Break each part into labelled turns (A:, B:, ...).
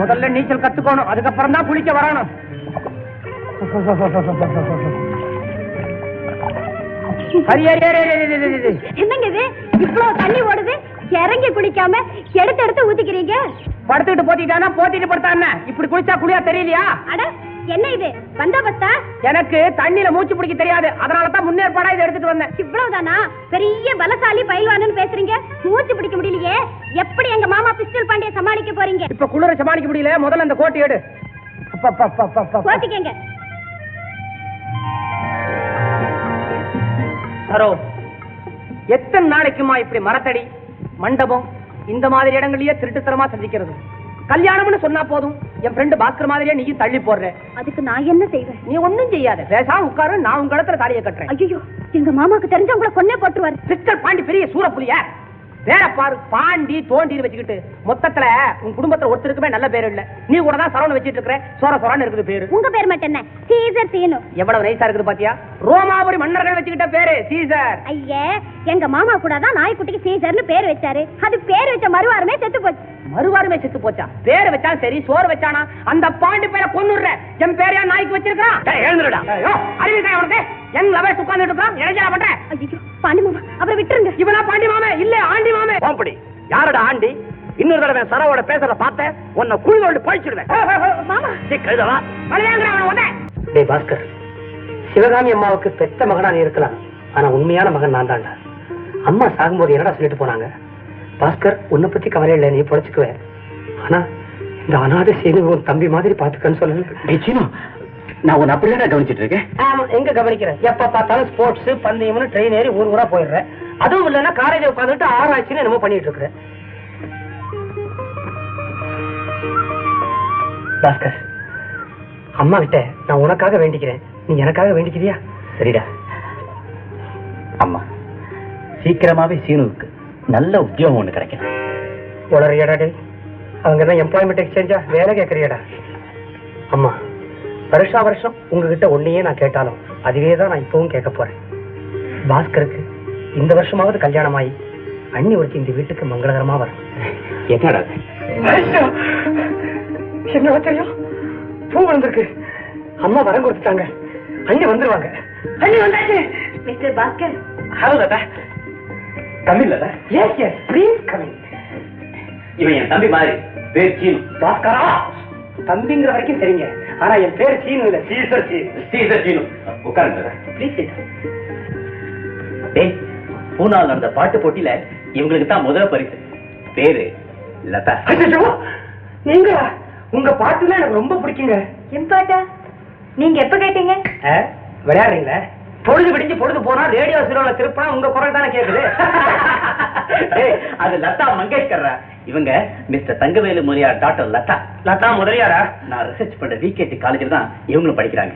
A: முதல்ல நீச்சல் கத்துக்கணும், அதுக்கப்புறம் தான் குளிக்க வரணும்.
B: என்னங்க இது இவ்வளவு தண்ணி ஓடுது, இறங்கி குளிக்காம எடுத்து ஊத்திக்கிறீங்க?
A: படுத்துக்கிட்டு போத்திட்டானா போத்திட்டு படுத்தா இப்படி குளிச்சா குளியா தெரியலையா?
B: அட என்ன இது பந்தாபஸ்தா?
A: எனக்கு தண்ணியில மூச்சு பிடிக்க தெரியாது, அதனாலதான் முன்னேற்பாடா இதை எடுத்துட்டு வந்தேன்.
B: இவ்வளவுதானா? பெரிய பலசாலி பயில்வானுன்னு பேசுறீங்க, மூச்சு பிடிக்க முடியலையே. எப்படி எங்க மாமா பிஸ்டல் பாண்டிய சமாளிக்க போறீங்க?
A: இப்ப குளிர சமாளிக்க முடியல, முதல்ல அந்த கோட்டை எடு.
B: கோட்டிக்கங்க.
A: சரோ, எத்தனை நாளைக்குமா இப்படி மரத்தடி மண்டபம் இந்த மாதிரி இடங்களையே திருட்டுத்தனமா சந்திக்கிறது? கல்யாணம்னு சொன்னா போதும், என் ஃப்ரெண்டு பாஸ்கர் மாதிரியே நீயும் தள்ளி போடுற.
B: அதுக்கு நான் என்ன செய்வேன்?
A: நீ ஒண்ணும் செய்யாத, பேசாம உட்காரு, நான் உங்க இடத்துல தாலியை கட்டுறேன்.
B: ஐயோ, எங்க மாமாக்கு தெரிஞ்ச உங்களை கொன்னே போட்டுருவாரு.
A: சிஸ்டர் பாண்டி பெரிய சூரப்புலியா? வேற பாரு, பாண்டி தோண்டி வச்சுக்கிட்டு மொத்தத்துல உன் குடும்பத்துல ஒருத்தருக்குமே நல்ல பேரு இல்ல. நீ கூட தான் சரவண வச்சிட்டு இருக்கிற, சோர சோரான்னு இருக்குது பேரு.
B: உங்க பேர் மட்டும் என்ன? சீசர் சீனு.
A: எவ்வளவு நைஸா இருக்குது பாத்தியா? ரோமாபுரி மன்னர்கள் வச்சுக்கிட்ட பேரு சீசர்.
B: ஐயே, எங்க மாமா கூட தான் நாய்க்குட்டிக்கு சீசர்னு பேர் வச்சாரு. அது பேர் வச்ச மறுவாரமே செத்து போச்சு.
A: மறுவாரமே செத்து போச்சா? பேரு வச்சா சரி, சோறு வச்சானா? அந்த பாண்டி பேரை கொன்னுடுற. என் பேரையா நாய்க்கு வச்சிருக்கான்? எழுந்துடா. அறிவிக்கா உனக்கு? என் லவேஸ் உட்கார்ந்துட்டு இருக்கான், இறைஞ்சா பண்ற.
B: ஐயோ பாண்டி மாமா, அவரை விட்டுருங்க.
A: இவனா பாண்டி மாமே இல்ல ஆண்டி மாமே. அப்படி யாரடா ஆண்டி? இன்னொரு தடவை சரவோட பேசுறத பார்த்த உன்னை குழிதோண்டு போயிடுவேன்.
B: மாமா
A: கழுதவா டேய் பாஸ்கர், சிவகாமி அம்மாவுக்கு பெத்த மகனா நீ இருக்கலாம், ஆனா உண்மையான மகன் நான் தான்டா. அம்மா சாகும்போது என்னடா சொல்லிட்டு போனாங்க? பாஸ்கர், உன்னை பத்தி கவலை இல்லை, நீ பொழைச்சுக்குவ, ஆனா இந்த அநாத செய்து உன் தம்பி மாதிரி பாத்துக்கன்னு சொல்லணும். நான் உன்னை அப்படியே கவனிச்சிட்டு இருக்கேன். ஆமா, எங்க கவனிக்கிறேன்? எப்ப பார்த்தாலும் ஸ்போர்ட்ஸ் பந்தயம்னு ட்ரெயின் ஏறி ஊர் ஊரா போயிடுறேன். அதுவும் இல்லைன்னா காலேஜ் உட்காந்துட்டு ஆராய்ச்சின்னு என்னமோ பண்ணிட்டு இருக்கிறேன். பாஸ்கர், அம்மா கிட்ட நான் உனக்காக வேண்டிக்கிறேன், நீ எனக்காக வேண்டிக்கிறியா?
C: சரிடா. அம்மா, சீக்கிரமாவே சீனுவுக்கு நல்ல உத்தியோகம் ஒண்ணு கிடைக்கும்.
A: உளறியடா டே, அவங்க தான் எம்ப்ளாய்மெண்ட் எக்ஸ்சேஞ்சா வேலை கேட்கறியடா. அம்மா, வருஷா வருஷம் உங்ககிட்ட ஒன்னையே நான் கேட்டாலும் அதுவே தான் நான் இப்பவும் கேட்க போறேன். பாஸ்கருக்கு இந்த வருஷமாவது கல்யாணம் ஆகி அண்ணி ஒருத்தி இந்த வீட்டுக்கு மங்களகரமா வரும்.
C: என்னடா
A: என்ன தெரியும்? பூ வந்திருக்கு, அம்மா வரம் கொடுத்துட்டாங்க, அண்ணி வந்துருவாங்க. அண்ணி வந்தாச்சு.
B: மிஸ்டர் பாஸ்கர்.
C: ஹலோ தாத்தா. தமிழ்ல?
A: Yes yes, please coming.
C: இவன் என் தம்பி மாதிரி, பேர் சீனு.
A: பாஸ்கரா? தம்பிங்கிற வரைக்கும் சரிங்க, ஆனா என் பேர் சீனு இல்ல, சீசர் சீனு.
C: சீசர் சீனு. உட்காருங்க.
A: ப்ளீஸ்.
C: டேய், பூனாவில் நடந்த பாட்டு போட்டியில இவங்களுக்கு தான் முதல் பரிசு. பேரு லதா.
A: நீங்க உங்க பாட்டுல எனக்கு ரொம்ப பிடிக்குங்க.
B: என் பாட்டா? நீங்க எப்ப கேட்டீங்க?
A: விளையாடுறீங்களா? பொழுது விடிஞ்சு பொழுது போனா ரேடியோ சிரோல திருப்பினா உங்க குரல் தானே கேக்குது.
C: அது லதா மங்கேஷ்கர். இவங்க மிஸ்டர் தங்கவேலு முதலியார் டாக்டர் லதா.
A: லதா முதலியாரா?
C: நான் ரிசர்ச் பண்ற விகேடி காலேஜில் தான் இவங்களும் படிக்கிறாங்க.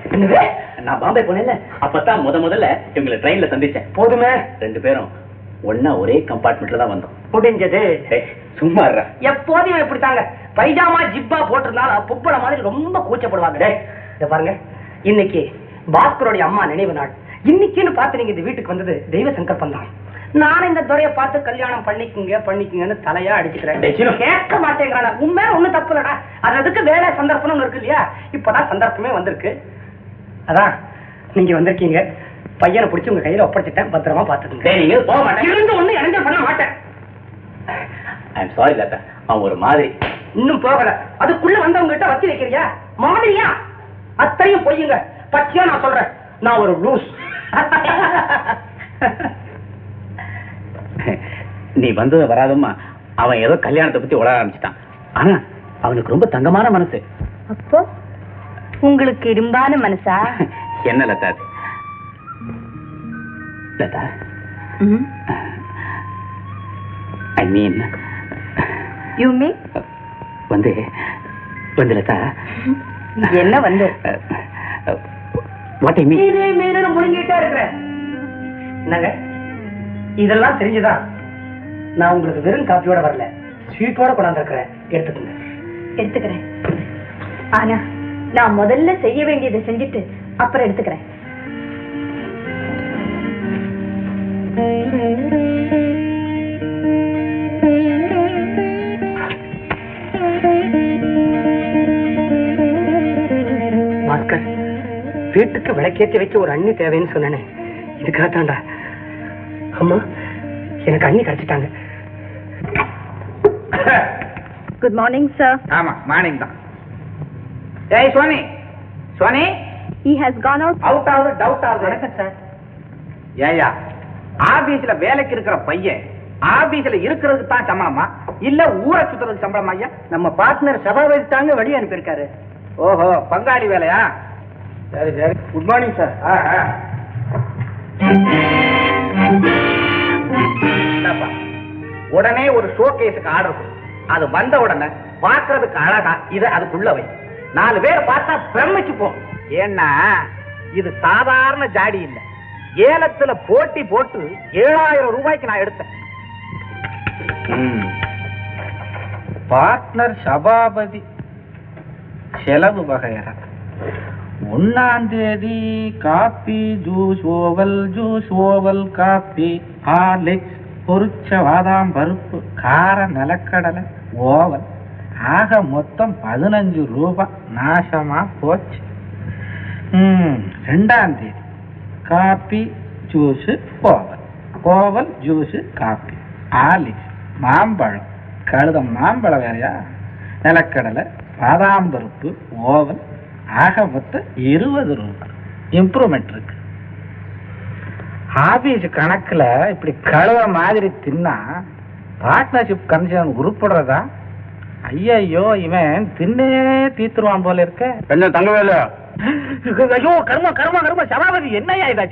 C: நான் பாம்பே போனேன்ல, அப்பதான் முதல்ல இவங்களை ட்ரெயின்ல சந்திச்சேன்.
A: போதுமே,
C: ரெண்டு பேரும் ஒன்னா ஒரே கம்பார்ட்மெண்ட்ல தான் வந்தோம்.
A: முடிஞ்சது.
C: சும்மா
A: எப்போதும் இப்படித்தாங்க, பைஜாமா ஜிப்பா போட்டிருந்தாலும் பொப்பள மாதிரி ரொம்ப கூச்சப்படுவாங்க. இத பாருங்க, இன்னைக்கு பாஸ்கருடைய அம்மா நினைவு நாள். இன்னைக்குன்னு பார்த்து நீங்க இந்த வீட்டுக்கு வந்தது தெய்வ சங்கல்பம் தான். நானும் இந்த துறையை பார்த்து கல்யாணம் பண்ணிக்குங்கன்னு தலையா அடிச்சுக்கிறேன். கேட்க மாட்டேங்கிறான. உண்மை ஒண்ணு தப்பு இல்லடா, அதுக்கு வேலை சந்தர்ப்பம் இருக்கு இல்லையா? இப்பதான் சந்தர்ப்பமே வந்திருக்கு. அதான் நீங்க வந்திருக்கீங்க, பையனை பிடிச்சி உங்க கையில ஒப்படைச்சிட்டேன், பத்திரமா பாத்துக்கோங்க. இருந்து ஒண்ணு இறங்க பண்ண மாட்டேன்.
C: ஐம் சாரி லதா, அவன் ஒரு மாதிரி.
A: இன்னும் போகல, அதுக்குள்ள வந்தவங்க கிட்ட வச்சு வைக்கிறியா? மாதிரியா? அத்தையும் பொய்யுங்க, பச்சையா நான் சொல்றேன், நான் ஒரு லூஸ்.
C: நீ வந்தது வராதம்மா, அவன் ஏதோ கல்யாணத்தை பத்தி உலக ஆரம்பிச்சுட்டான். ஆனா அவனுக்கு ரொம்ப தங்கமான மனசு.
B: அப்போ உங்களுக்கு இரும்பான மனசா?
C: என்ன லதா? லதா, ஐ மீன்
B: யூ மீன்
C: வந்து லதா
B: என்ன வந்து
C: வாட் ஐ மீன்
A: முழுங்கிட்டே இருக்கிறேன். என்னங்க இதெல்லாம் தெரிஞ்சுதான் நான் உங்களுக்கு வெறும் காப்பியோட வரல, ஸ்வீட்டோட கொண்டாந்து இருக்கிறேன்.
B: எடுத்துக்கிறேன். ஆனா நான் முதல்ல செய்ய வேண்டியதை செஞ்சுட்டு அப்புறம் எடுத்துக்கிறேன்.
A: பாஸ்கர், வீட்டுக்கு விளக்கேற்றி வைக்க ஒரு அண்ணி தேவைன்னு சொன்னேனே, இதுக்காகத்தான்டா. அம்மா, எனக்கு அண்ணி கிடைச்சிட்டாங்க.
B: Good morning sir.
D: ஆமா, மார்னிங் தான். ஏய் Soni, Soni,
B: he has gone out.
D: Out ஆகுது, டவுட் ஆகுது.
A: வணக்கம் சார்.
D: ஏயா, ஆபீஸ்ல வேலைக்கு இருக்கிற பையன் ஆபீஸ்ல இருக்கிறதுக்கு தான் சம்பளமா இல்ல ஊரை சுத்துறதுக்கு சம்பளமா? ஐயா,
A: நம்ம பார்ட்னர் சபாபதி தாங்க வழி அனுப்பியிருக்காரு.
D: ஓஹோ, பங்காளி வேலையா? சரி சரி.
A: Good morning sir.
D: என்னப்பா, உடனே ஒரு ஷோகேஸுக்கு ஆர்டர் கொடு. அது வந்த உடனே பாக்குறதுக்கு அழகா இதை அதுக்குள்ள வை. 4 பேர் பார்த்தா பிரமிச்சு போ. ஏன்னா இது சாதாரண ஜாடி இல்ல. ஏலத்துல போட்டி போட்டு 7000 ரூபாய்க்கு நான் எடுத்தேன். பார்ட்னர் சபாபதி, செலவு வகையற. 1ஆம் தேதி coffee, juice oval coffee, Horlicks, பொரிச்ச பாதாம் பருப்பு, கார நிலக்கடலை, ஓவல். ஆக மொத்தம் 15 ரூபாய் நாசமா போச்சு. 2ஆம் தேதி coffee, juice, oval juice, coffee, Horlicks, மாம்பழம், கழுதம் மாம்பழம் வேறையா, நிலக்கடலை, பாதாம் பருப்பு, ஓவல். ஆக மொத்தம் 20 ரூபாய். இம்ப்ரூவ்மெண்ட் இருக்கு. ஆபீஸ் கணக்குல இப்படி கழுவ மாதிரி தின்னா பார்ட்னர்ஷிப் கன்சர்ன் உருப்படுறதா? ஐயோ, இவன் தின்னே தீத்துருவான் போல இருக்க.
C: கொஞ்சம் தங்கவேல.
D: ஐயோ, கர்ம சபாபதி, என்னையா இதா?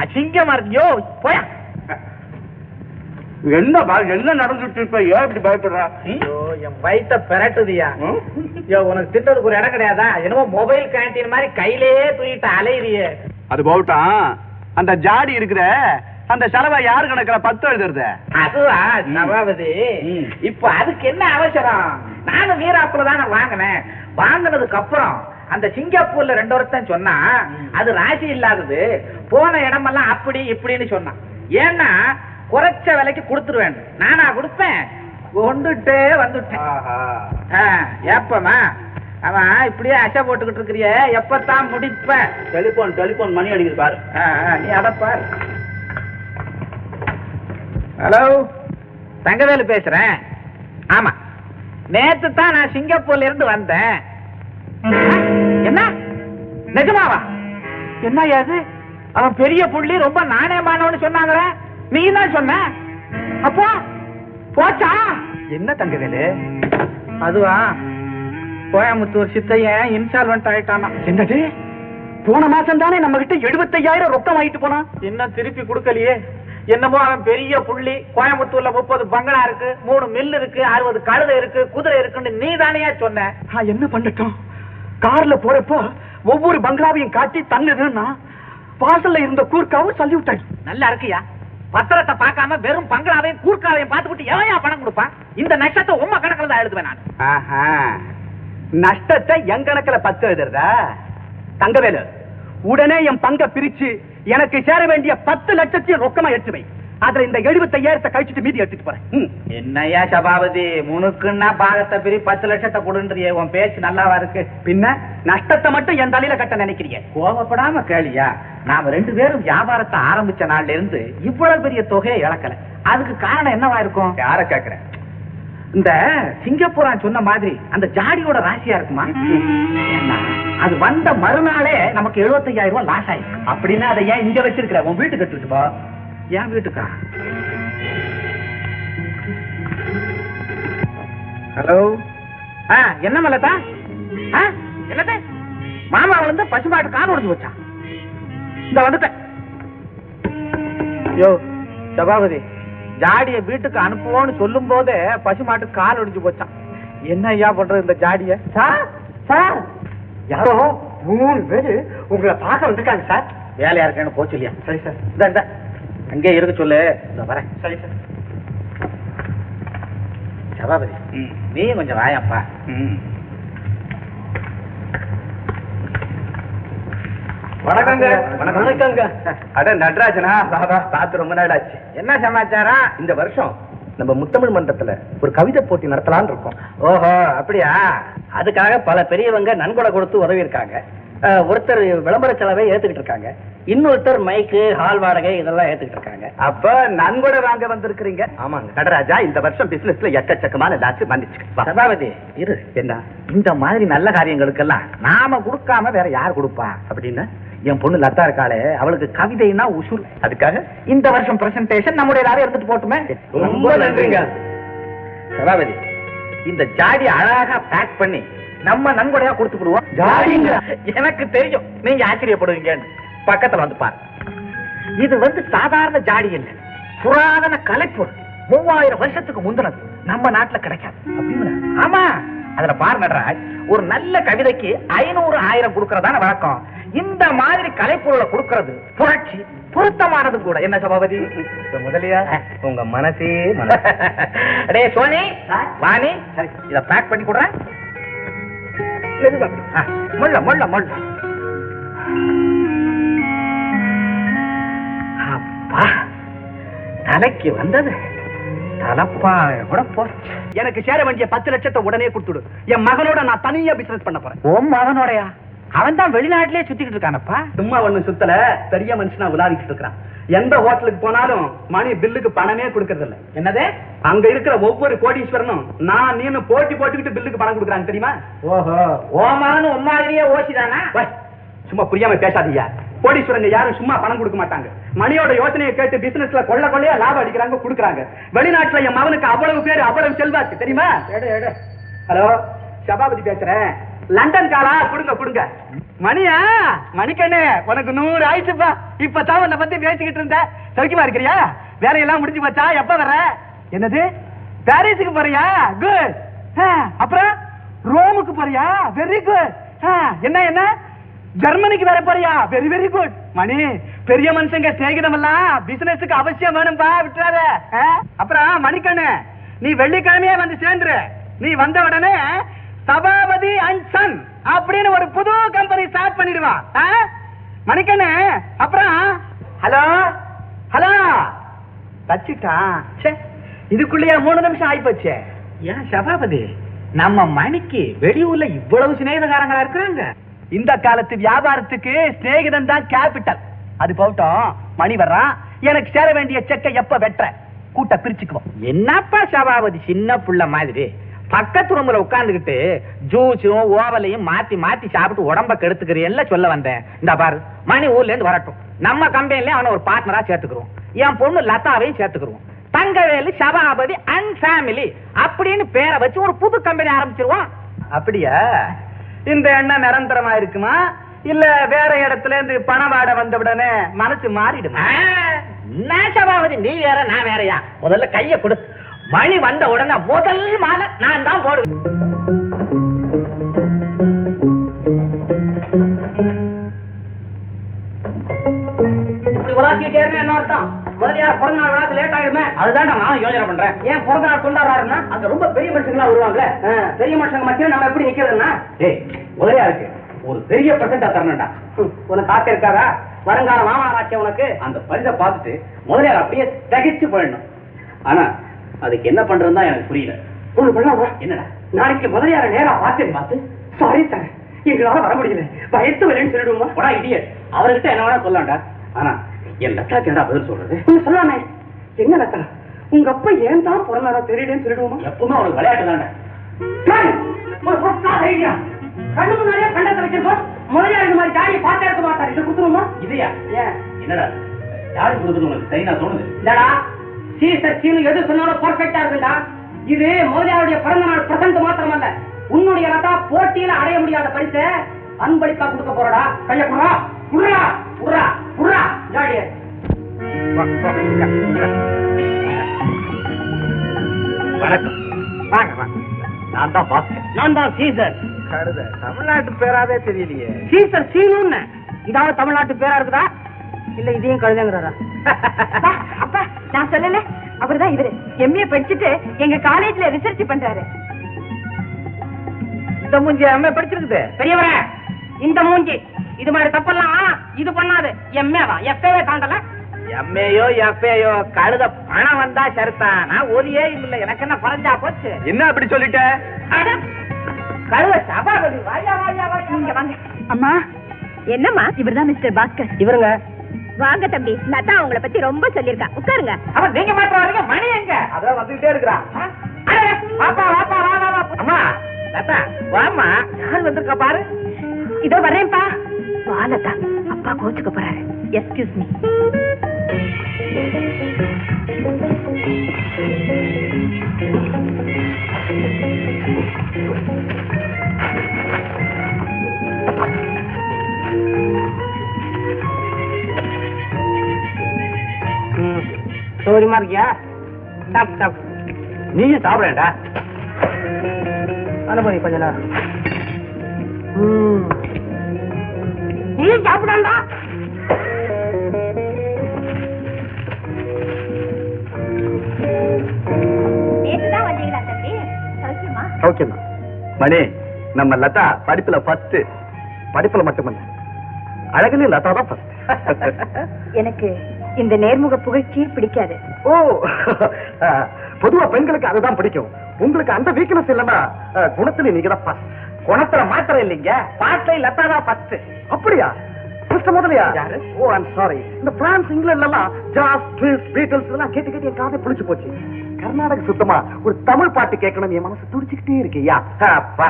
D: அசிங்கமா இருக்கியோ, போயா.
C: என்ன நடந்துட்டு இருப்ப? ஏன் இப்படி பயப்படுறா?
D: ஐயோ, என் வயித்த பெரட்டுதியா. ஐயோ, உனக்கு திட்டதுக்கு ஒரு இடம் கிடையாதா? என்னமோ மொபைல் கேண்டீன் மாதிரி கையிலேயே தூக்கிட்டு அலையிறியே.
C: அது போட்டான். அந்த ஜாடி இருக்கிற அந்த செலவை யாரு கணக்குல 10 எழுதுறது?
D: அதுவா சபாபதி, இப்ப அதுக்கு என்ன அவசரம்? நானும் வீராப்புல தானே வாங்கினேன். வாங்கினதுக்கு அப்புறம் அந்த சிங்கப்பூர்ல 2 வருஷம் சொன்னா அது ராசி இல்லாதது, போன இடமெல்லாம் அப்படி இப்படின்னு சொன்னான். ஏன்னா குறைச்ச விலைக்கு கொடுத்துருவேன். நானா கொடுப்பேன்? கொண்டுட்டே வந்துட்டேன். ஏப்பமா அவன் இப்படியே அசை போட்டுக்கிட்டு இருக்கிறிய, எப்பத்தான் முடிப்ப?
C: டெலிபோன் மணி அடிக்குது பாரு.
D: நீ அதை பாரு. ஹலோ, தங்கவேலு பேசுறேன். ஆமா, நேத்து தான் நான் சிங்கப்பூர்ல இருந்து வந்தேன். என்ன நிஜமாவா? என்ன அது? அவன் பெரிய புள்ளி, ரொம்ப நாணயமானவன்னு சொன்னாங்களே, நீ தான் சொன்ன. அப்போ போச்சா?
A: என்ன தங்கவேலு?
D: அதுவா, கோயம்புத்தூர் சித்தையன் இன்சால்வென்ட் ஆயிட்டானா.
A: என்னது? போன மாசம் தானே நம்ம கிட்ட 75,000 ரொக்கம் வாங்கிட்டு போனா.
D: இன்னும் திருப்பி கொடுக்கலையே. என்னமோ அவன் பெரிய புள்ளி, கோயம்புத்தூர்ல 30 பங்களா இருக்கு, 3 மில் இருக்கு, 60 கழுதை இருக்கு, குதிரை இருக்குன்னு நீ தானே சொன்ன.
A: என்ன பண்ணட்டும்? கார்ல போறப்போ ஒவ்வொரு பங்களாவையும் காட்டி தன்னுதுன்னா வாசல்ல இருந்த கூர்க்காவும் சொல்லி விட்டாங்க.
D: நல்லா இருக்கியா? பத்திரத்தை பார்க்காம வெறும் பங்களாவையும் கூர்க்காவையும் பார்த்துக்கிட்டு எவையா பணம் கொடுப்பான்? இந்த நஷ்டத்தை உம்ம கணக்குல தான் எழுதுவேன் நான்.
A: நஷ்டத்தை என் கணக்குல 10 எழுதுறதா? தங்கவேலு, உடனே என் பங்க பிரிச்சு எனக்கு சேர வேண்டிய 10 லட்சத்தையும் ரொக்கமா எடுத்து வை. அதுல இந்த 75,000 கழிச்சுட்டு மீதி எடுத்துட்டு போறேன்.
D: என்னையா சபாபதி, முனுக்குன்னா பாகத்தை பிரி 10 லட்சத்தை கொடுன்றியே. உன் பேச்சு நல்லாவா இருக்கு?
A: பின்ன நஷ்டத்தை மட்டும் என் தலையில கட்ட நினைக்கிறீங்க?
D: கோபப்படாம கேளியா, நாம 2 பேரும் வியாபாரத்தை ஆரம்பிச்ச நாள்ல இருந்து இவ்வளவு பெரிய தொகையை இழக்கல. அதுக்கு காரணம் என்னவா இருக்கும்?
C: யார கேக்குறேன்?
D: இந்த சிங்கப்பூரான் சொன்ன மாதிரி அந்த ஜாடியோட ராசியா இருக்குமா? ஏன்னா அது வந்த மறுநாளே நமக்கு 75,000 ரூபாய் லாஸ் ஆயிருக்கு.
A: அப்படின்னா அதை ஏன் இங்க வச்சிருக்கிற? உன் வீட்டுக்கு எடுத்துட்டு போ.
D: என் வீட்டுக்கா? ஹலோ, என்ன மல்லதா? என்னது? மாமா வந்து பசுமாட்டு கால் உடைஞ்சு வச்சான். இந்த வந்துட்டேன். யோ சபாபதி, ஜாடிய வீட்டுக்கு அனுப்புவோன்னு சொல்லும் போதே பசுமாட்டு கால் ஒடிஞ்சு போச்சான். என்ன ஐயா பண்றது இந்த ஜாடிய?
A: சார், சார், யாரோ 3 பேரு உங்களை பார்க்க வந்திருக்காங்க சார்.
D: வேலையா இருக்கேன்னு போச்சு இல்லையா?
A: சரி சார்.
D: இந்த அங்கே இருக்க சொல்லு, இந்த வரேன்.
A: சரி சார்.
D: சபாபதி, நீ கொஞ்சம் வாயப்பா.
C: வணக்கங்க.
A: வணக்கங்க.
C: அட நடராஜனா, பாத்து ரொம்ப நாள் ஆச்சு.
D: என்ன சமாச்சாரம்?
C: இந்த வருஷம்
A: நம்ம முத்தமிழ் மன்றத்துல ஒரு கவிதை போட்டி நடத்தலாம்னு இருக்கோம்.
D: ஓஹோ, அப்படியா?
A: அதுக்காக பல பெரியவங்க நன்கொடை கொடுத்து உதவி இருக்காங்க. ஒருத்தர் விளம்பர செலவை ஏத்துக்கிட்டு இருக்காங்க, இன்னொருத்தர் மைக்கு, ஹால் வாடகை இதெல்லாம் ஏத்துக்கிட்டு இருக்காங்க.
D: அப்ப நன்கொடை வாங்க வந்திருக்கிறீங்க?
A: ஆமாங்க நடராஜா, இந்த வருஷம் பிசினஸ்ல எக்கச்சக்கமான லாச்சு வந்துச்சு.
D: சபாபதி இரு, என்ன இந்த மாதிரி நல்ல காரியங்களுக்கெல்லாம் நாம கொடுக்காம வேற யார் கொடுப்பா?
A: அப்படின்னா
D: என் பொண்ணு லதா இருக்காளே, அவளுக்கு கவிதைனா உசுர்.
A: அதுக்காக
D: இந்த வருஷம் பிரசன்டேஷன் நம்முடைய எல்லாரும் எடுத்துட்டு போட்டுமே.
A: ரொம்ப நன்றிங்க.
D: சபாபதி, இந்த ஜாடி அழகா பேக் பண்ணி நம்ம நன்கொடையா கொடுத்துடுவோம்.
A: ஜாடிங்க?
D: எனக்கு தெரியும் நீங்க ஆச்சரியப்படுவீங்க. பக்கத்துல வந்து பாரு. இது சாதாரண ஜாடி இல்லை, புராதன கலைப்பொருள். 3000 வருஷத்துக்கு முந்தினது. நம்ம நாட்டுல கிடைக்காது. ஆமா, அதுல பாரு நடராஜ், ஒரு நல்ல கவிதைக்கு 500 1000 கொடுக்கறதான வழக்கம். இந்த மாதிரி கலைப்பொருளை கொடுக்கறது புரட்சி, பொருத்தமானது கூட. என்ன சபாபதி?
A: முதலியா உங்க மனசே
D: அடே சோனி, வாணி, இத பேக் பண்ணி கொடுறேன். முள்ள முள்ள முள்ள. அப்பா, தலைக்கு வந்தது தலப்பா கூட போச்சு.
A: எனக்கு சேர வேண்டிய 10 லட்சத்தை உடனே கொடுத்துடு. என் மகனோட நான் தனியா பிசினஸ் பண்ண போறேன்.
D: உன் மகனோடயா? அவன் தான் வெளிநாட்டிலே சுத்திக்கிட்டு இருக்கானப்பா.
A: சும்மா ஒண்ணு சுத்தல, பெரிய மனுஷனா உலாவிக்கிட்டு இருக்கிறான். எந்த ஹோட்டலுக்கு போனாலும் மணி பில்லுக்கு பணமே கொடுக்கறது இல்ல.
D: என்னது?
A: அங்க இருக்கிற ஒவ்வொரு கோடீஸ்வரனும் நான் நீனு போட்டி போட்டுக்கிட்டு பில்லுக்கு பணம் கொடுக்குறாங்க தெரியுமா?
D: ஓஹோ, ஓ மகனும் உன் மாதிரியே ஓசிதானா?
A: சும்மா புரியாம பேசாதீங்க. கோடீஸ்வரங்க யாரும் சும்மா பணம் கொடுக்க மாட்டாங்க. மணியோட யோசனையை கேட்டு பிசினஸ்ல கொள்ளையா லாபம் அடிக்கிறாங்க, கொடுக்குறாங்க. வெளிநாட்டுல என் மகனுக்கு அவ்வளவு பேரு, அவ்வளவு செல்வாக்கு தெரியுமா? ஹலோ, சபாபதி பேசுறேன். லண்டன் காலா, கொடுங்க கொடுங்க. மணியா? மணிக்கண்ணே, உனக்கு 100 ஆயிடுச்சுப்பா. இப்பதான் உன்னை பத்தி பேசிக்கிட்டு இருந்த. சௌக்கியமா இருக்கிறியா? வேலையெல்லாம் முடிஞ்சு போச்சா? எப்ப வர்ற? என்னது, பாரிஸுக்கு போறியா? குட். அப்புறம் ரோமுக்கு போறியா? Very good. என்ன என்ன ஜெர்மனிக்கு வர போறியா? Very very good. மணி, பெரிய மனுஷங்க சிநேகிதம் எல்லாம் பிசினஸுக்கு அவசியம் வேணும்பா, விட்டுறாத. அப்புறம் மணிக்கண்ணு, நீ வெள்ளிக்கிழமையே வந்து சேர்ந்துரு. நீ வந்த உடனே சபாபதி அண்ட் சன் அப்படின்னு ஒரு புது கம்பெனி ஸ்டார்ட் பண்ணிடுவா. மணிக்கண்ணு, அப்புறம் ஹலோ ஹலோ தச்சிட்டான். இதுக்குள்ளேயே 3 நிமிஷம் ஆயிப்போச்சு.
D: ஏன் சபாபதி, நம்ம மணிக்கு வெளியூர்ல இவ்வளவு சிநேகிதக்காரங்களா இருக்கிறாங்க?
A: இந்த காலத்து வியாபாரத்துக்கு சிநேகிதன் தான் கேபிட்டல். அது போட்டோம், மணி வர்றான். எனக்கு சேர வேண்டிய செக்கை எப்ப வெட்டுற? கூட்ட பிரிச்சுக்குவோம்.
D: என்னப்பா சபாபதி, சின்ன புள்ள மாதிரி பக்கத்து ரூம்ல உட்கார்ந்துகிட்டு ஜூஸும் ஓவலையும் மாத்தி மாத்தி சாப்பிட்டு உடம்ப கெடுத்துக்கிறேன்ல சொல்ல வந்தேன். இந்த பாரு, மணி ஊர்ல இருந்து வரட்டும், நம்ம கம்பெனில அவனை ஒரு பார்ட்னரா சேர்த்துக்கிறோம். என் பொண்ணு லதாவையும் சேர்த்துக்கிறோம். தங்கவேலு சபாபதி அண்ட் ஃபேமிலி அப்படின்னு பேரை வச்சு ஒரு புது கம்பெனி ஆரம்பிச்சிருவான்.
A: அப்படியா? இந்த எண்ணம் நிரந்தரமா இருக்குமா, இல்ல வேற இடத்துல இருந்து பணவாட வந்த உடனே மனசு மாறிடுமா?
D: நான் சபாபதி, நீ வேற நான் வேறயா? முதல்ல கைய கொடு. மணி வந்த உடனே முதல் மாலை நான் தான் போடுவேன்.
A: இப்படி உலாசிட்டே என்ன அர்த்தம்? முதலியார் பிறந்த நாள் விழாக்கு லேட் ஆயிடுமே. அதுதான் நான் யோசனை பண்றேன். ஏன் பிறந்த நாள் கொண்டாடுறாருன்னா அங்க ரொம்ப பெரிய மனுஷங்களா வருவாங்க. பெரிய மனுஷங்க மத்தியில நம்ம எப்படி நிக்கிறதுன்னா,
C: முதலியாருக்கு ஒரு பெரிய பிரசண்டா தரணும்டா.
A: உனக்கு ஆசை இருக்காதா? வருங்கால மாமனாராட்சி உனக்கு.
C: அந்த பரிசை பார்த்துட்டு முதலியார் அப்படியே தகிச்சு போயிடணும். ஆனா அதுக்கு என்ன பண்றதுதான் எனக்கு புரியல.
A: ஒண்ணு பண்ணலாம்.
C: என்னடா?
A: நாளைக்கு முதலியார நேரா பார்த்து சாரி சார், எங்களால வர முடியல, பயத்து வரேன்னு சொல்லிடுவோமா?
C: போடா இடியட், அவர்கிட்ட என்ன வேணா சொல்லலாம்டா. ஆனா என் லத்தாக்கு என்ன பதில் சொல்றது?
A: நீங்க சொல்லாமே. என்ன லத்தா, உங்க அப்பா ஏன் தான் பிறந்தாரோ தெரியலன்னு சொல்லிடுவோமா?
C: எப்பவுமே அவனுக்கு விளையாட்டு தானே.
A: கண்ணு முன்னாடியே கண்டத்தை வச்சிருக்கோம். முதலியார் இந்த மாதிரி ஜாடியை பார்த்தே இருக்க மாட்டார். இதை கொடுத்துருவோமா?
C: இதையா?
A: ஏன்
C: என்னடா யாரு கொடுக்குறது உங்களுக்கு சரியா தோணுது?
A: இல்லடா, சீனு எது சொன்னாலும் பர்ஃபெக்டா இருக்குடா. இது முதலியாருடைய பிறந்த நாள் பிரசன்ட் மாத்திரமல்ல, உன்னுடைய லதா போட்டியில அடைய முடியாத பரிசை அன்பளிப்பா கொடுக்க போறடா. கைய குடுறா குடுறா குடுறா குடுறா ஜாடிய.
C: வணக்கம்.
D: வாங்க வாங்க.
C: நான் தான் பாஸ்கர்.
A: நான் தான் சீசர்.
D: தமிழ்நாட்டு பேராவே தெரியலையே.
A: சீசர் சீனுன்னு இதாவது தமிழ்நாட்டு பேரா இருக்குதா? இல்ல இதையும் கழுதங்கிறாரா?
B: அப்பா, நான் சொல்லல, அவர்தான் இவரு. எம்ஏ படிச்சுட்டு எங்க காலேஜ்ல ரிசர்ச் பண்றாரு.
D: இந்த மூஞ்சி எம்ஏ படிச்சிருக்குது.
A: பெரியவரே, இந்த மூஞ்சி இது மாதிரி தப்பெல்லாம் இது பண்ணாது. எம்ஏவா எஃப்ஏவே தாண்டல.
D: எம்ஏயோ எப்பயோ கழுத பணம் வந்தா சரிதான். நான் ஒரே இல்ல, எனக்கு என்ன குறைஞ்சா போச்சு.
C: என்ன அப்படி சொல்லிட்ட?
D: கழுத சபாபதி, வாயா வாயா வாயா.
B: நீங்க வாங்க. அம்மா என்னம்மா? இவர்தான் மிஸ்டர் பாஸ்கர்.
A: இவருங்க.
B: வாங்க தம்பி, லதா உங்களை பத்தி ரொம்ப சொல்லிருக்கா. உட்காருங்க.
D: அவன் நீங்க மாத்திரம் வரீங்க, மணி எங்க?
A: அதான் வந்துகிட்டே இருக்கிறான்.
D: வாப்பா வாப்பா வா வா வா. அம்மா லதா வாமா, யார் வந்திருக்கா பாரு.
B: இதோ வரேன்ப்பா. வா லதா, அப்பா கோச்சுக்க போறாரு. Excuse me.
A: சௌரியமா இருக்கியா? சாப் சாப்.
C: நீயும் சாப்பிடா.
A: அனுபவி கொஞ்ச நேரம். நீ சாப்பிடா.
B: நேற்றுதான் வந்தீங்களா தம்பி? சௌக்கியமா?
C: ஓகேம்மா. மணி, நம்ம லதா படிப்புல ஃபர்ஸ்ட். படிப்புல மட்டுமல்ல, அழகுல லதா தான் ஃபர்ஸ்ட்.
B: எனக்கு இந்த நேர்முக புகழ்ச்சி பிடிக்காது.
C: ஓ, பொதுவா பெண்களுக்கு அதுதான் பிடிக்கும். உங்களுக்கு அந்த வீக்னஸ் இல்லன்னா குணத்துல நீங்க தான் ஃபர்ஸ்ட்.
D: குணத்துல மாத்திரம் இல்லைங்க, பாட்டை லதா தான் ஃபர்ஸ்ட்.
C: அப்படியா? மிஸ்டர் முதலியா?
D: யாரு?
C: ஓ, ஐ அம் சாரி. இந்த பிரான்ஸ் இங்கிலாந்துல எல்லாம் ஜாஸ், ட்விஸ்ட், பீட்டில்ஸ் எல்லாம் கேட்டு கேட்டு என் காதை புடிச்சு போச்சு. கர்நாடக சுத்தமா ஒரு தமிழ் பாட்டு கேட்கணும் என் மனசு துடிச்சுக்கிட்டே இருக்கியா?
D: அப்பா,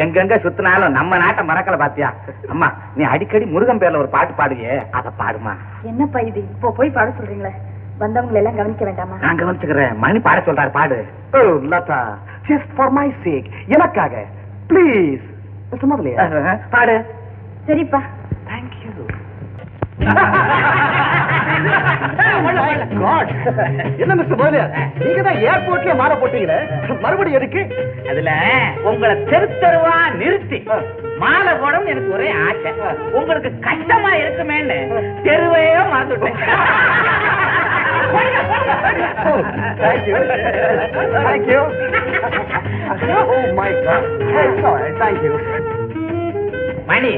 D: எங்கெங்க சுத்தினாலும் நம்ம நாட்டை மறக்கல பாத்தியா? அம்மா, நீ அடிக்கடி முருகன் பேர்ல ஒரு பாட்டு பாடுவியே, அத பாடுமா.
B: என்னப்பா இது? இப்போ போய் பாட சொல்றீங்களே, வந்தவங்களை எல்லாம் கவனிக்க வேண்டாமா?
D: நான் கவனிச்சுக்கிறேன். மணி பாட சொல்றாரு, பாடு.
C: Oh Latha, just for my sake, எனக்காக ப்ளீஸ். மிஸ்டர் முதலியா
D: பாடு.
B: சரிப்பா.
C: Thank you. என்ன மிஸ்டர் முதலியா, நீங்க தான் ஏர்போர்ட்ல மாற போட்டீங்களே, மறுபடியும் எதுக்கு?
D: அதுல உங்களை தெரு தெருவா நிறுத்தி மாலை போடணும் எனக்கு ஒரே ஆசை. உங்களுக்கு கஷ்டமா இருக்குமேன்னு தெருவையே மறந்துட்டேன்.
C: Thank you. Thank you. Oh my God. Sorry. Thank you.
D: மணி,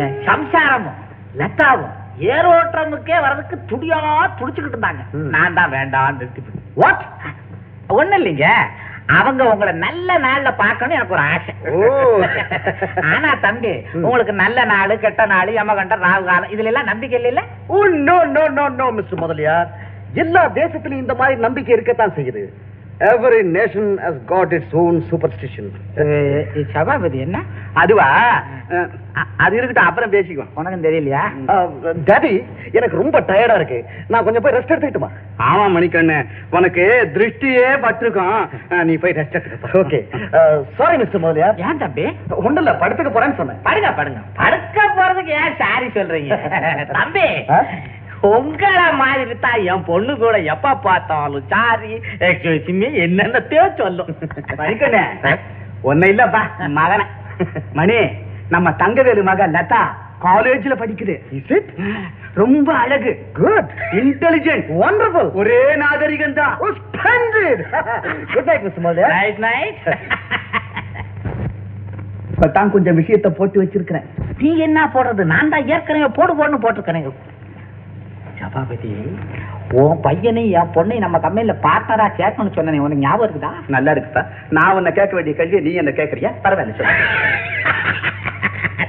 D: என் சம்சாரமும் லதாவும் ஏரோட்டமுக்கே வர்றதுக்கு துடியா துடிச்சுக்கிட்டு இருந்தாங்க. நான் தான் வேண்டாம் நிறுத்தி. வாட்? ஒண்ணு இல்லைங்க, அவங்க உங்களை நல்ல நாள்ல பார்க்கணும் எனக்கு ஒரு ஆசை. ஆனா தம்பி, உங்களுக்கு நல்ல நாள், கெட்ட நாள், யமகண்டம், ராகு காலம் இதுல எல்லாம் நம்பிக்கை இல்ல?
C: Oh no no no no Mr. Mudaliar, எல்லா தேசத்திலும் இந்த மாதிரி நம்பிக்கை இருக்கத்தான் செய்யுது. Every nation has got its own superstition.
D: Sabapathi என்ன?
C: அதுவா, அது இருக்கட்டும், அப்புறம் பேசிக்குவோம்.
D: உனக்கும் தெரியலையா?
C: டாடி, எனக்கு ரொம்ப டயர்டா இருக்கு. நான் கொஞ்சம் போய் ரெஸ்ட் எடுத்துக்கிட்டுமா? ஆமா மணிக்கண்ணு, உனக்கு திருஷ்டியே பட்டிருக்கோம். நீ போய் ரெஸ்ட் எடுத்துக்க. ஓகே. Sorry mister Mudaliar.
D: ஏன் தம்பி?
C: ஒண்ணும் இல்ல, படுத்துக்க போறேன்னு சொன்னேன்.
D: படுங்க படுங்க. படுக்க போறதுக்கு ஏன் சாரி சொல்றீங்க தம்பி? உங்கள மாதிரி தான் என் பொண்ணு கூட எப்ப பார்த்தாலும் சாரி என்னென்னத்தையோ சொல்லும்.
C: மணிக்கண்ணே, ஒன்னும் இல்லப்பா, மகன மணி, நம்ம தங்கவேலு மக லதா காலேஜ்ல படிக்குது. ரொம்ப அழகு, குட், இன்டெலிஜென்ட், வண்டர்ஃபுல், ஒரே நாகரிகம் தான். Good night mister Mothe.
D: Night night.
C: இப்பதான் கொஞ்சம் விஷயத்தை போட்டு வச்சிருக்கிறேன்.
D: நீ என்ன போடுறது? நான் தான் ஏற்கனவே போடுன்னு போட்டிருக்கேன். சபாபதி, உன் பையனை என் பொண்ணை நம்ம கம்பெனில பார்ட்னரா சேர்க்கணும்னு சொன்னேன், உனக்கு ஞாபகம் இருக்குதா?
C: நல்லா இருக்குதா? நான் உன்னை கேட்க வேண்டிய கேள்வி நீ என்ன கேட்கறியா? பரவாயில்ல சொல்லு.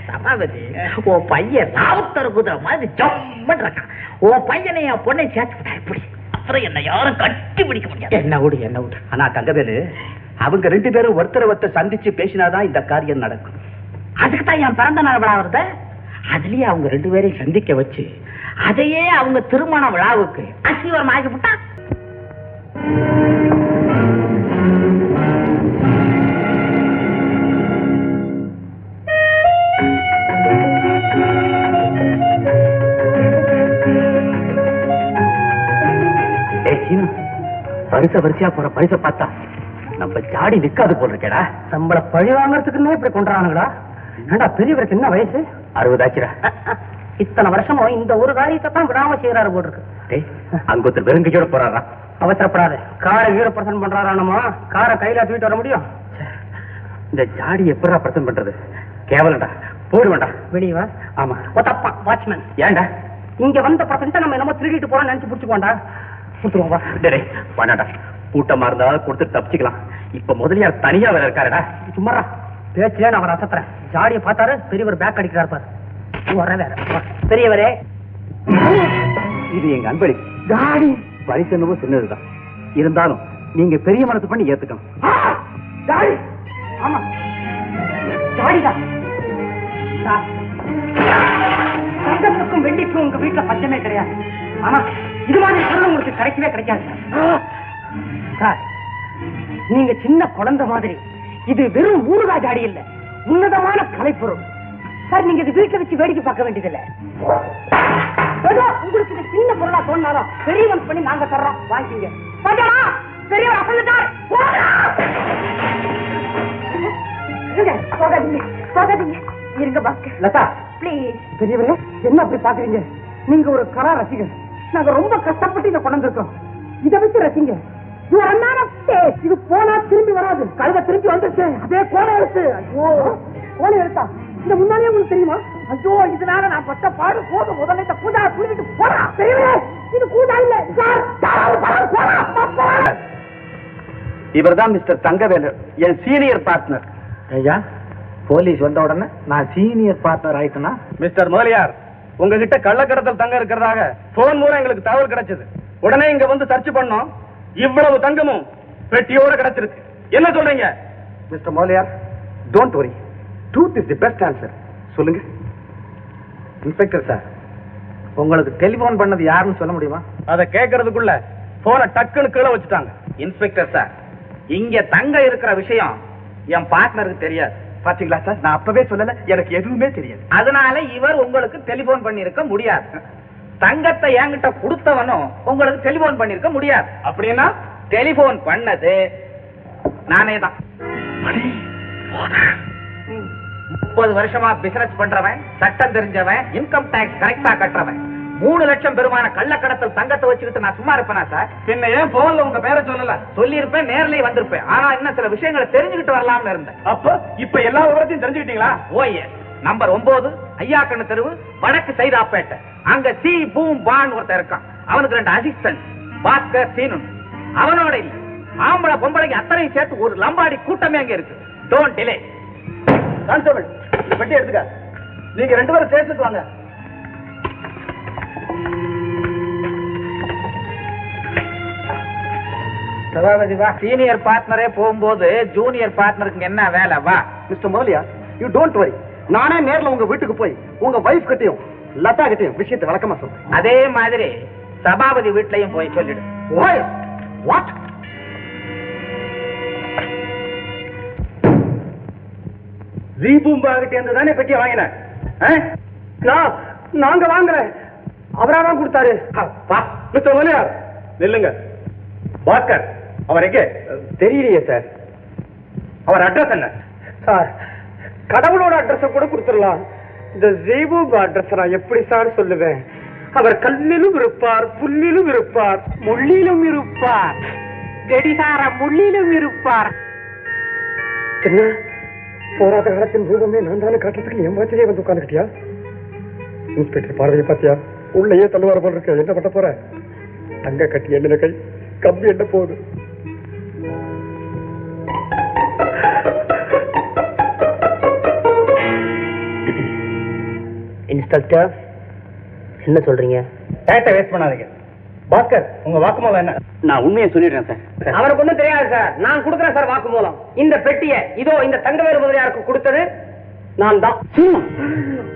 D: சபாபதி, உன் பையன் ராவுத்தர் குதிரை மாதிரி ஜம்மன் இருக்கான். உன் பையனை என் பொண்ணை சேர்த்துக்கிட்டா எப்படி? அப்புறம் என்ன யாரும் கட்டி பிடிக்க முடியாது. என்ன விடு, என்ன விடு.
C: ஆனா தங்கவேலு, அவங்க ரெண்டு பேரும் ஒருத்தரை ஒருத்தர் சந்திச்சு பேசினாதான் இந்த காரியம் நடக்கும்.
D: அதுக்கு தான் என் பிறந்த நாள் விழா வருது. அதுலயே அவங்க ரெண்டு பேரையும் சந்திக்க வச்சு அதையே அவங்க திருமண விழாவுக்கு அசீவரம் ஆகிவிட்டா.
C: வரிசையா போற பரிசை பார்த்தா நம்ம ஜாடி நிக்காது போல் இருக்கேடா.
A: நம்மள பழி வாங்கறதுக்குன்னே இப்படி கொண்டாடுறானுங்களா? ஏண்டா, பெரியவருக்கு என்ன வயசு?
C: 60 ஆச்சுடா.
A: இத்தனை வருஷமும் இந்த ஒரு காரியத்தை தான் விடாம செய்யறாரு போட்டிருக்கு.
C: அங்க ஒருத்தர் வெறுங்கையோட போறாரா?
A: அவசரப்படாத, காரை 0% பண்றாரா? நம்ம காரை கையில தூக்கிட்டு வர முடியும்?
C: இந்த ஜாடி எப்படா பிரசன்ட் பண்றது? கேவலண்டா, போடு வேண்டாம்.
A: வெளியே வா.
C: ஆமா.
A: ஒத்தப்பா வாட்ச்மேன்.
C: ஏண்டா,
A: இங்க வந்த பசங்க நம்ம என்னமோ திருடிட்டு போறோம் நினைச்சு புடிச்சுக்கோண்டா. புடிச்சுக்கோங்க.
C: டேய் வாடாடா, கூட்டமா இருந்தா கொடுத்து தப்பிச்சுக்கலாம். இப்ப முதலியார் தனியா வேற இருக்காருடா.
A: சும்மாரா பேச்சிலே நான் அவரை அசத்துறேன். ஜாடியை பார்த்தாரு பெரியவர் பேக் அடிக்கிறார் பாரு. வர வேற பெரியவரே,
C: இது எங்க அன்பளி. ஜாடி பரிசு என்னவோ சின்னதுதான், இருந்தாலும் நீங்க பெரிய மனசு பண்ணி ஏத்துக்கணும்.
A: ஜாடி, ஆமா ஜாடிதான். தங்கத்துக்கும் வெள்ளிக்கும் உங்க வீட்டுல பஞ்சமே கிடையாது. ஆனா இது மாதிரி பொருள் உங்களுக்கு கிடைக்கவே கிடைக்காது சார். நீங்க சின்ன குழந்தை மாதிரி. இது வெறும் ஊறுகாய் ஜாடி இல்ல, உன்னதமான கலைப்பொருள் சார். நீங்க இது வீட்டுல வச்சு வேடிக்கை பார்க்க வேண்டியதில்லை. உங்களுக்கு இது சின்ன பொருளா தோணாலும் பெரியவன் பண்ணி நாங்க தர்றோம், வாங்கிங்க. பெரியவர் அசந்துட்டார்.
B: போகாதீங்க போகாதீங்க, இருங்க பாஸ்கர்
A: லதா
B: ப்ளீஸ்.
A: பெரியவரே, என்ன அப்படி பாக்குறீங்க? நீங்க ஒரு கரா ரசிகர். நாங்க ரொம்ப கஷ்டப்பட்டு இதை கொண்டு வந்திருக்கோம். இதை வச்சு ரசிங்க. இது போனா திரும்பி வராது. கழுத திரும்பி வந்துச்சு. அதே கோண எழுத்து. ஐயோ, கோண எழுத்தா? இந்த முன்னாலே உங்களுக்கு தெரியுமா? ஐயோ, இதனால நான் பட்ட பாடு போதும். முதல்ல இந்த பூஜா புரிஞ்சுட்டு போறா. பெரியவரே, இது பூஜா இல்ல சார்.
C: இவர்தான் மிஸ்டர் தங்கவேலு, என் சீனியர் பார்ட்னர்.
D: ஐயா, போலீஸ் வந்த உடனே நான் சீனியர் பார்ட்னர் ஆயிட்டேனா?
C: மிஸ்டர் முதலியார், உங்ககிட்ட கள்ளக்கடத்தல் தங்கம் இருக்கிறதாக போன் மூலம் எங்களுக்கு தகவல் கிடைச்சது. உடனே இங்க வந்து சர்ச் பண்ணோம். இவ்வளவு தங்கமும் பெட்டியோட கிடைச்சிருக்கு. என்ன சொல்றீங்க
E: mister Mudaliar? Don't worry, truth is the best answer. சொல்லுங்க.
D: இன்ஸ்பெக்டர் சார், உங்களுக்கு டெலிபோன் பண்ணது யாருன்னு சொல்ல முடியுமா?
C: அதை கேட்கறதுக்குள்ள போனை டக்குன்னு கீழே வச்சுட்டாங்க.
D: இன்ஸ்பெக்டர் சார், இங்க தங்க இருக்கிற விஷயம் என் பார்ட்னருக்கு தெரியாது.
E: பாத்தீங்களா சார், நான் அப்பவே சொல்லல, எனக்கு எதுவுமே தெரியாது.
D: அதனால இவர் உங்களுக்கு டெலிபோன் பண்ணிருக்க முடியாது. தங்கத்தை என்கிட்ட கொடுத்தவனும் உங்களுக்கு டெலிபோன் பண்ணிருக்க முடியாது.
C: அப்படின்னா
D: டெலிபோன் பண்ணது நானே தான். 30 வருஷமா பிசினஸ் பண்றவன், சட்டம் தெரிஞ்சவன், இன்கம் டாக்ஸ் கரெக்டா கட்டுறவன், 3 லட்சம் பெருமான கள்ளக்கடத்தல் தங்கத்தை வச்சுக்கிட்டு நான் சும்மா இருப்பேனா சார்?
C: பின்ன ஏன் போன்ல உங்க பேரை சொல்லல?
D: சொல்லியிருப்பேன், நேர்லயே வந்திருப்பேன். ஆனா இன்னும் சில விஷயங்களை தெரிஞ்சுக்கிட்டு வரலாம்னு இருந்தேன்.
C: அப்ப இப்ப எல்லா விவரத்தையும் தெரிஞ்சுக்கிட்டீங்களா?
D: ஓயே, நம்பர் 9 ஐயாக்கண்ணு தெருவு, வடக்கு சைதாப்பேட்டை. அங்க சி பூம் பான் ஒருத்தன் இருக்கான். அவனுக்கு 2 அசிஸ்டன்ட், பாஸ்கர், சீனு. அவனோட இல்ல, ஆம்பளை பொம்பளைக்கு அத்தனையும் சேர்த்து ஒரு லம்பாடி கூட்டமே அங்க இருக்கு. Don't delay.
C: கான்ஸ்டபிள், பெட்டி எடுத்துக்க. நீங்க 2 பேரும் சேர்த்துட்டு வாங்க.
D: சபாபதி வா. சீனியர் பார்ட்னரே போகும்போது ஜூனியர் பார்ட்னருக்கு என்ன வேலை? வா.
E: Mister Mudaliar, you don't worry. நானே நேர்ல உங்க வீட்டுக்கு போய் உங்க வைஃப் கிட்டையும் லதா கிட்டையும் விஷயத்தை விளக்கமா சொல்றேன்.
D: அதே மாதிரி சபாபதி வீட்லயும் போய் சொல்லிடு.
E: வாட்?
C: ஜீபூம்பா கிட்ட இருந்து தானே பெட்டியை வாங்கினேன்.
A: நாங்க வாங்கல, அவராதான் கொடுத்தாரு.
C: மிஸ்டர் முதலியார் நில்லுங்க. பாஸ்கர் அவர் எங்கே?
E: தெரியலையே சார்.
C: அவர் அட்ரஸ் என்ன?
A: சார், கடவுளோட அட்ரஸ் கூட கொடுத்துடலாம். இந்த ஜீபூப் அட்ரஸ் நான் எப்படி சார் சொல்லுவேன்? அவர் கல்லிலும் இருப்பார், புல்லிலும் இருப்பார், முள்ளிலும் இருப்பார், கடிகார முள்ளிலும் இருப்பார்.
E: என்ன போராட்ட காலத்தின் ரூபமே நான் தானே காட்டுறதுக்கு ஏமாச்சிலே வந்து உட்காந்துக்கிட்டியா? இன்ஸ்பெக்டர் பார்வையை பாத்தியா? உள்ளேயே தள்ளுவார போல இருக்க. என்ன பண்ண போற? தங்க கட்டி எண்ணின கை கம்பி என்ன போகுது?
A: இன்ஸ்பெக்டர், என்ன சொல்றீங்க?
C: டேட்டை வேஸ்ட் பண்ணாதீங்க. பாஸ்கர், உங்க வாக்குமூலம் என்ன?
E: நான் உண்மையை சொல்லிடுறேன் சார்.
A: அவருக்கு ஒண்ணும் தெரியாது சார். நான் கொடுக்குறேன் சார் வாக்குமூலம். இந்த பெட்டியை இதோ இந்த தங்கவேலு முதலியாருக்கு கொடுத்தது நான் தான்.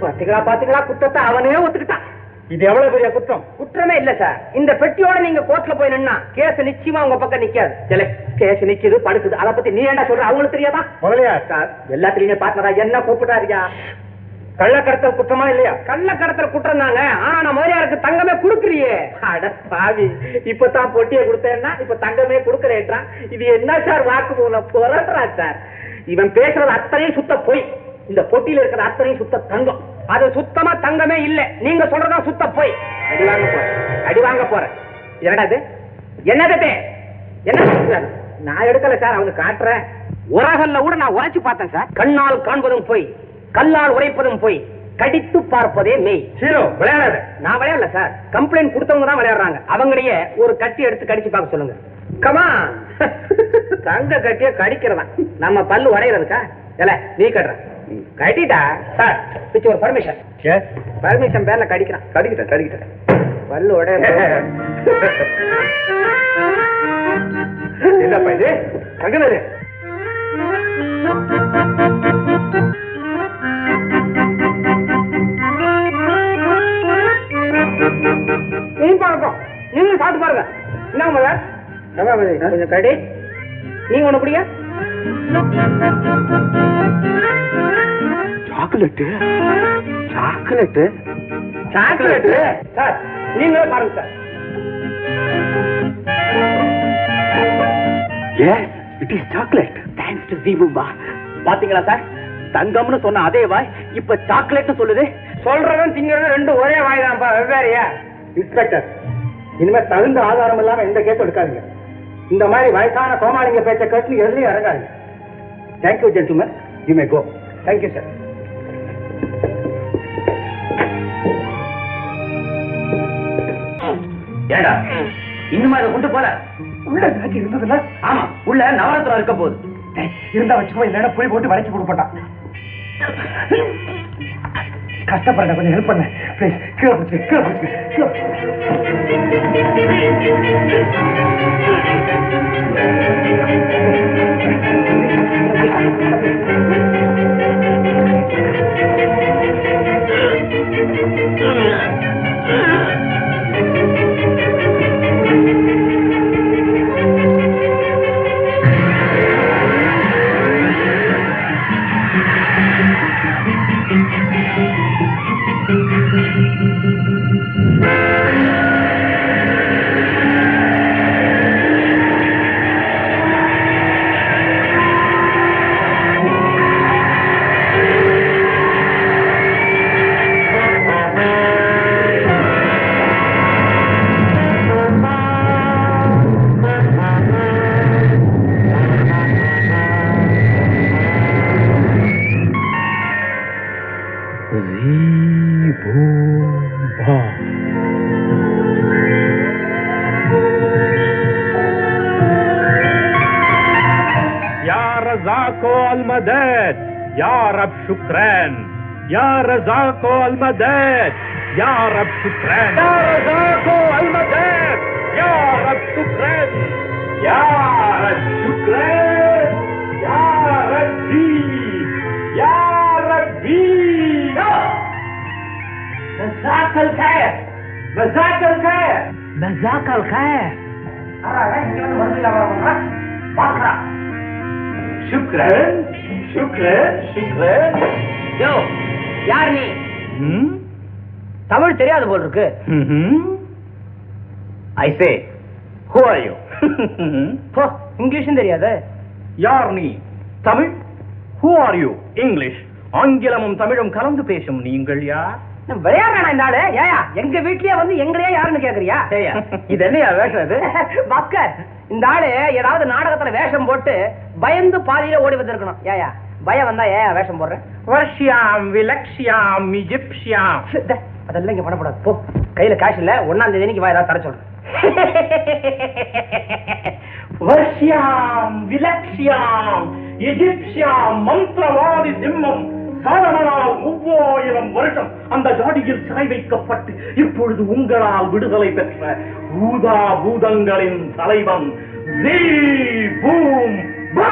A: பாத்தீங்களா குற்றத்தை அவனே ஒத்துக்கிட்டான்.
C: இது எவ்வளவு பெரிய குற்றம்?
A: குற்றமே இல்ல சார். இந்த பெட்டியோட நீங்க கோர்ட்ல போய் நின்னா கேஸ் நிச்சயமா உங்க பக்கம் நிக்காது. கேஸ் நிக்குது, படுக்குது. அதை பத்தி நீ என்ன சொல்ற? அவங்களுக்கு தெரியாதா?
C: முதலியார்
A: சார், எல்லாத்திலயுமே பார்ட்னரா என்ன கூப்பிட்டாருயா?
C: கள்ளக்கடத்தல் குற்றமா இல்லையா?
A: கள்ளக்கடத்தல் குற்றம் தாங்க. ஆனா நான் முதலியாருக்கு தங்கமே கொடுக்கலையே. அட பாவி, இப்பதான் பொட்டியை கொடுத்தேன்னா இப்ப தங்கமே கொடுக்கறேன்றா. இது என்ன சார் வாக்குமூலம்? போராடுறா சார். இவன் பேசுறது அத்தனையும் சுத்த போய். இந்த பொட்டியில இருக்கிற அத்தனையும் சுத்த தங்கம். அது சுத்தமா தங்கமே இல்ல. நீங்க சொல்றதா சுத்த போய். அடி வாங்க போறேன். என்னடா இது? என்னது? என்ன? நான் எடுக்கல சார், அவங்க காட்டுறேன். உரகல்ல கூட நான் உரைச்சு பார்த்தேன் சார். கண்ணால் காண்பதும் போய், கல்லால் உரைப்பதும் போய், கடித்து பார்ப்பதே மெய்.
E: ஹீரோ விளையாடாத.
A: நான் விளையாடல சார், கம்ப்ளைண்ட் கொடுத்தவங்க தான் விளையாடுறாங்க. அவங்களையே ஒரு கட்டி எடுத்து கடிச்சு பார்க்க சொல்லுங்க. கமா தங்க கட்டிய கடிக்கிறதா நம்ம பல்லு உடையிறதுக்கா? இல்ல நீ கட்டுற கட்டிட்டா சார், பிச்சு ஒரு பர்மிஷன். பர்மிஷன் பேர்ல கடிக்கிறான்.
E: கடிக்கிட்டேன்
A: பல்லு உடைய
E: என்னப்பா இது? தங்கனது
A: நீங்க சாப்பிட்டு பாருங்க. என்ன முதல் கொஞ்சம் கடி, நீங்க ஒண்ணு புடிங்க.
E: சாக்லேட்டு
A: சாக்லேட் சார், நீங்களே பாருங்க sir.
E: Yes, it is chocolate.
A: Thanks to Deepumba. பாத்தீங்களா சார், தங்கம்னு சொன்ன அதே வாய் இப்ப சாக்லேட் சொல்லுது. சொல்றதும் திங்கிறதும் ரெண்டும் ஒரே வாய் தான்ப்பா, வெவ்வேறையா?
E: இன்ஸ்பெக்டர், இனிமே தகுந்த ஆதாரம் இல்லாம எந்த கேஸ் எடுக்காதீங்க. இந்த மாதிரி வயசான கோமாளிங்க பேச்ச கேட்டு எதுலயும் இறங்காதீங்க. Thank you gentleman, you may go.
A: Thank you sir.
D: ஏடா இன்னுமா இதை கொண்டு போல?
E: உள்ள காட்சி இருந்ததுல?
D: ஆமா, உள்ள நவரத்னம் இருக்க போகுது.
E: இருந்தா வச்சுக்கோ, இல்லைன்னா புளி போட்டு வரைச்சு கொடுப்பட்டான். கஷ்டப்படுறேன், கொஞ்சம் ஹெல்ப் பண்ண ப்ளீஸ். கீழே பிடிச்சி
F: رزاقو المدد يا رب شكران يا رزاقو المدد يا رب شكران يا رزاقو المدد يا رب شكران يا رب شكران يا ربي يا ربي
A: مساك الخير مساك الخير مساك الخير.
F: شكران شكران شكران.
A: யோ, யார் நீ? தமிழ் தெரியாது போல் இருக்கு.
F: I say, who are you?
A: போ, இங்கிலீஷும் தெரியாது.
F: யார் நீ? Tamil. Who are you? English. ஆங்கிலமும் தமிழும் கலந்து பேசும் நீங்கள் யார்?
A: விளையாடுறா இந்த ஆளு. ஏயா, எங்க வீட்லயே வந்து எங்களையா யாருன்னு கேக்குறியா?
F: இது என்னையா வேஷம் இது?
A: பக்கர், இந்த ஆளு ஏதாவது நாடகத்துல வேஷம் போட்டு பயந்து பாதியில ஓடி வந்திருக்கணும். ஏயா, பயம் வந்தா ஏன் வேஷம் போடுறேன்?
F: ரஷ்யாம் விலக்ஷியாம் இஜிப்சியாம்.
A: அதெல்லாம் இங்க பண்ணக்கூடாது. போ, கையில காசு இல்ல. 1ஆம் தேதி வா, ஏதாவது தர சொல்றேன்.
F: ரஷ்யாம் விலக்ஷியாம் இஜிப்சியாம் மந்திரவாதி சிம்மம் சாதனால் 3000 வருஷம் அந்த ஜாடியில் சிறை வைக்கப்பட்டு இப்பொழுது உங்களால் விடுதலை பெற்ற பூதா பூதங்களின் தலைவன் ஜீ பூம் பா.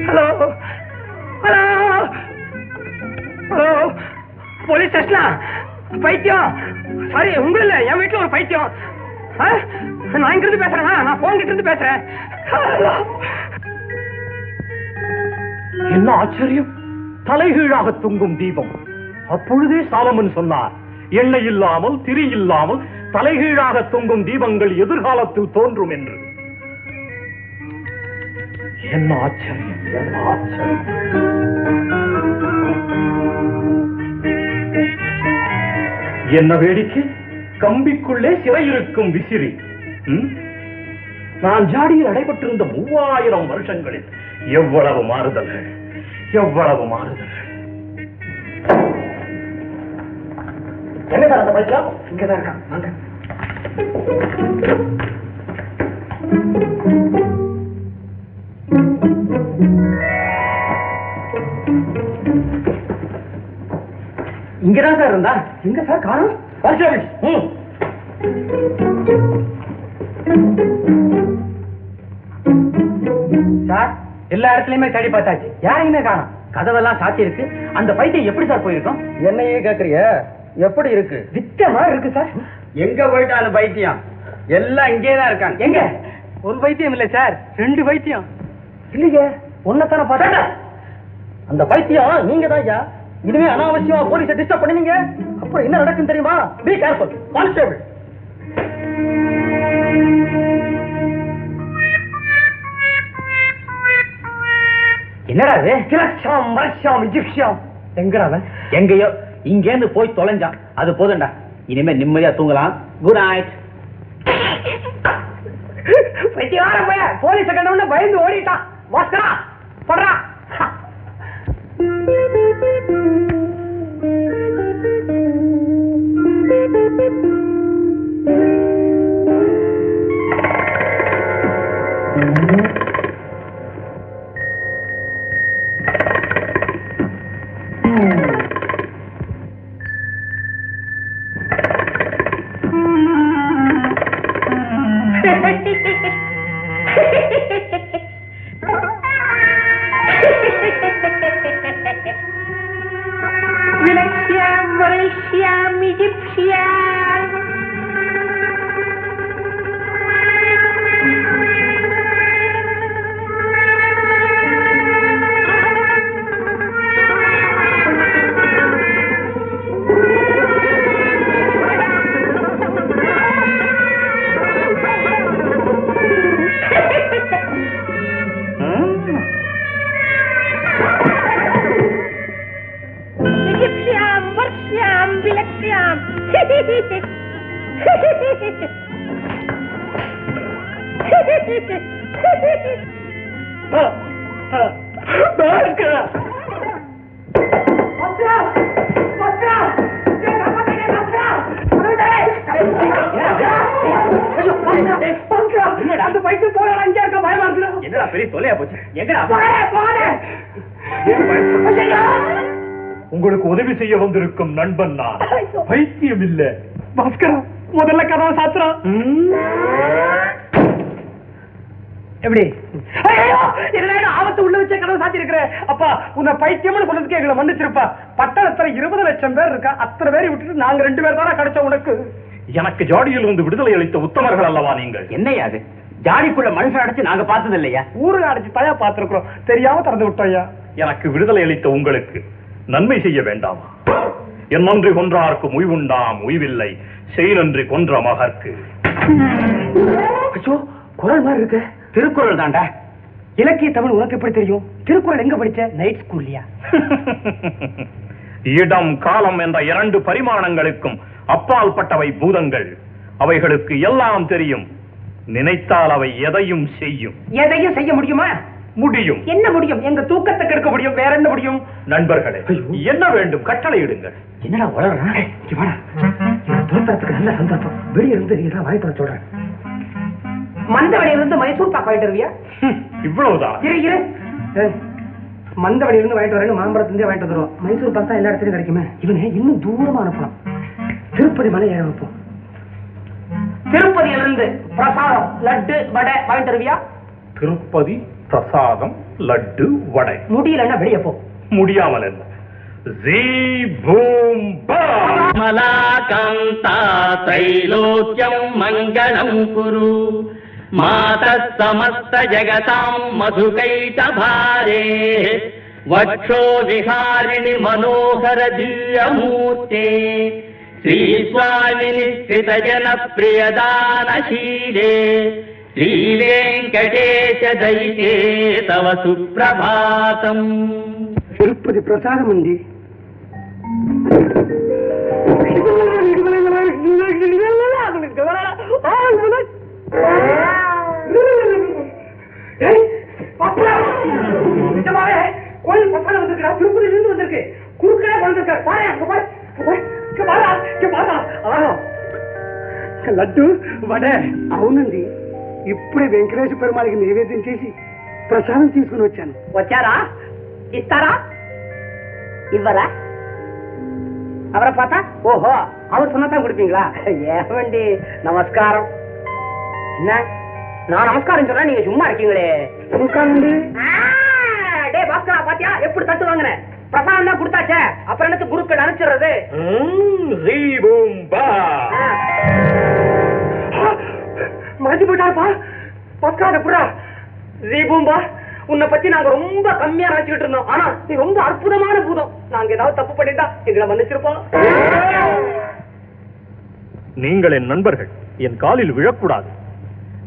A: ஹலோ ஹலோ ஹலோ, போலீஸ் ஸ்டேஷனா? பைத்தியம். சாரி, உங்க இல்ல, என் வீட்டுல ஒரு பைத்தியம். நான் இங்க இருந்து பேசுறேன். நான் போன் கிட்ட இருந்து பேசுறேன்.
F: என்ன ஆச்சரியம்! தலைகீழாக தொங்கும் தீபம். அப்பொழுதே சாலமன் சொன்னார், எண்ணெய் இல்லாமல் திரி இல்லாமல் தலைகீழாக தொங்கும் தீபங்கள் எதிர்காலத்தில் தோன்றும் என்று. என்ன ஆச்சரியம்! என்ன ஆச்சரியம்! என்ன வேடிக்கை! கம்பிக்குள்ளே சிறை இருக்கும் விசிறி. நான் ஜாடியில் அடைபட்டிருந்த 3000 வருஷங்களில் எவ்வளவு மாறுதல்கள், எவ்வளவு மாறுதல்கள்.
A: என்ன சார் அந்த பைத்தியம்? இங்கதான் இருக்கான், வாங்க. இங்கதான் சார் இருந்தா. எங்க சார் காணும்? சார் எல்லா இடத்துலயுமே தேடி பார்த்தாச்சு, யாரையுமே காணும். கதவெல்லாம் சாத்தி இருக்கு. அந்த பைத்தியம் எப்படி சார் போயிருக்கோம்?
C: என்னையே கேக்குறிய? எப்படி இருக்கு?
A: வித்தமா இருக்கு சார்.
C: எங்க போயிட்டு அந்த பைத்தியம்? எல்லாம் இங்கேதான் இருக்காங்க.
A: எங்க? ஒரு பைத்தியம் இல்ல சார், 2 பைத்தியம். இல்லையே, ஒன்னத்தான பார்த்தா. அந்த பைத்தியம் நீங்க தான் ஐயா. இனிமே அனாவசியமா போலீஸை டிஸ்டர்ப் பண்ணுவீங்க, அப்புறம் என்ன நடக்கும் தெரியுமா? Be careful constable. என்னடா இது? கிளக்ஷாம் மர்ஷாம் இஜிப்ஷியாம். எங்கடா அவன்?
D: எங்கயோ இங்கேருந்து போய் தொலைஞ்சான். அது போதும்டா, இனிமே நிம்மதியா தூங்கலாம். Good night.
A: பைத்தியாரம் போய போலீஸை கண்டவன பயந்து ஓடிட்டான். வாஸ்கரா படுறா. அந்த பைத்தியம் போற அங்கே இருக்க பயமா இருக்கு.
D: என்னடா பெரிய தொலையா போச்சு? எங்கடா?
F: உங்களுக்கு உதவி செய்ய வந்திருக்கும் நண்பன் நான், பைத்தியம் இல்ல.
A: பாஸ்கரா முதல்ல கதவை சாத்துறா. எப்படி? என்ன ஆபத்து உள்ள வச்ச கதவை சாத்தி இருக்கிற? அப்பா உன்னை பைத்தியம்னு சொன்னதுக்கு எங்களை மன்னிச்சிருப்பா. பட்டணத்துல 20 லட்சம் பேர் இருக்கா, அத்தனை பேரை விட்டுட்டு நாங்க 2 பேர் தானே கிடைச்சோம் உனக்கு.
F: எனக்கு ஜாடியில் இருந்து விடுதலை அளித்த உத்தமர்கள் அல்லவா நீங்கள்?
D: என்னையா அது? ஜாடிக்குள்ள மனுஷன் அடைச்சு நாங்க பார்த்தது இல்லையா?
A: ஊருக்கு அடைச்சு தாயா பார்த்திருக்கிறோம், தெரியாம திறந்து விட்டோம்யா.
F: எனக்கு விடுதலை அளித்த உங்களுக்கு நன்மை செய்ய வேண்டாமா? என் நன்றி கொன்றார்க்கு உய்வுண்டாம் உய்வில்லை, செய் நன்றி கொன்ற மகற்கு.
A: ஐயோ குரல் மாதிரி இருக்கு.
D: திருக்குறள் தாண்டா.
A: இலக்கிய தமிழ் உனக்கு எப்படி தெரியும்? திருக்குறள் எங்க படிச்ச? நைட் ஸ்கூல்லையா?
F: இடம் காலம் என்ற 2 பரிமாணங்களுக்கும் அப்பால் பட்டவை பூதங்கள். அவைகளுக்கு எல்லாம் தெரியும். நினைத்தால் அவை எதையும் செய்யும்.
A: எதையும் செய்ய முடியுமா?
F: முடியும்.
A: என்ன முடியும்? எங்க தூக்கத்தை கெடுக்க முடியும், வேற என்ன முடியும்?
F: நண்பர்களே, என்ன வேண்டும்? கட்டளை இடுங்கள்.
D: என்னடா வளர்றான்?
A: தோற்றத்துக்கு நல்ல சந்தர்ப்பம். வெளியிருந்து நீதான் வாய்ப்பு சொல்றேன். மந்தவடியிலிருந்து மைசூர் பாக்கு வாங்கிட்டு வருவியா?
F: இவ்வளவுதான்.
A: மந்தவடியிலிருந்து வாங்கிட்டு வரேன்னு மாம்பழத்திலிருந்தே வாங்கிட்டு வந்துருவோம். மைசூர் பாக்கு தான் எல்லா இடத்துலயும் கிடைக்குமே. இவனை இன்னும் தூரமா அனுப்பலாம். திருப்பதி மலை ஏற வைப்போம். திருப்பதியிலிருந்து பிரசாதம் லட்டு வடை வாங்கிட்டு வருவியா?
F: திருப்பதி பிரசாதம் லட்டு வடை.
A: முடியலன்னா வெளியே போ.
F: முடியாமல் என்ன? ஜீ பூம் பா.
G: கமலாகாந்தா தைலோக்யம் மங்களம் குரு மாதः சமஸ்த ஜகதாம் மதுகைடபாரே வக்ஷோ விஹாரிணி மனோகர திவ்யமூர்த்தே ஸ்ரீ சுவாமினி ஸ்தித ஜன பிரியதானசீலே ஸ்ரீ வெங்கடேஷ தைதே தவ சுப்ரபாதம்.
A: திருப்பதி பிரசாதம் உண்டு.
E: లడ్డు వడే అవునండి ఇప్పుడే వెంకటేశ్వర పెరుమాళకి నైవేద్యం చేసి ప్రసాదం తీసుకుని వచ్చాను.
A: వచ్చారా? ఇస్తారా? ఇవ్వరా? அவரை பார்த்தா ஓஹோ அவர் சொன்னதான் கொடுப்பீங்களா? ஏவண்டி நமஸ்காரம். என்ன நான் நமஸ்காரம் சொல்றேன், நீங்க சும்மா இருக்கீங்களே.
E: நமஸ்காரம்.
A: டே பாஸ்கரா, பாத்தியா எப்படி தட்டு வாங்குறேன்? பிரசாதம் தான் கொடுத்தாச்சே, அப்புறம் எனக்கு குருக்கள் அனுப்பிச்சிடுறது.
E: மறைஞ்சு போயிட்டாருப்பா. பஸ்காத புறா ஜீபூம்பா, உன்னை பத்தி நாங்க ரொம்ப கம்மியா நினைச்சுக்கிட்டு இருந்தோம். ஆனா நீ ரொம்ப அற்புதமான பூதம். நாங்க ஏதாவது தப்பு பண்ணிட்டா எங்களை மன்னிச்சிருப்போம்.
F: நீங்கள் என் நண்பர்கள், என் காலில் விழக்கூடாது.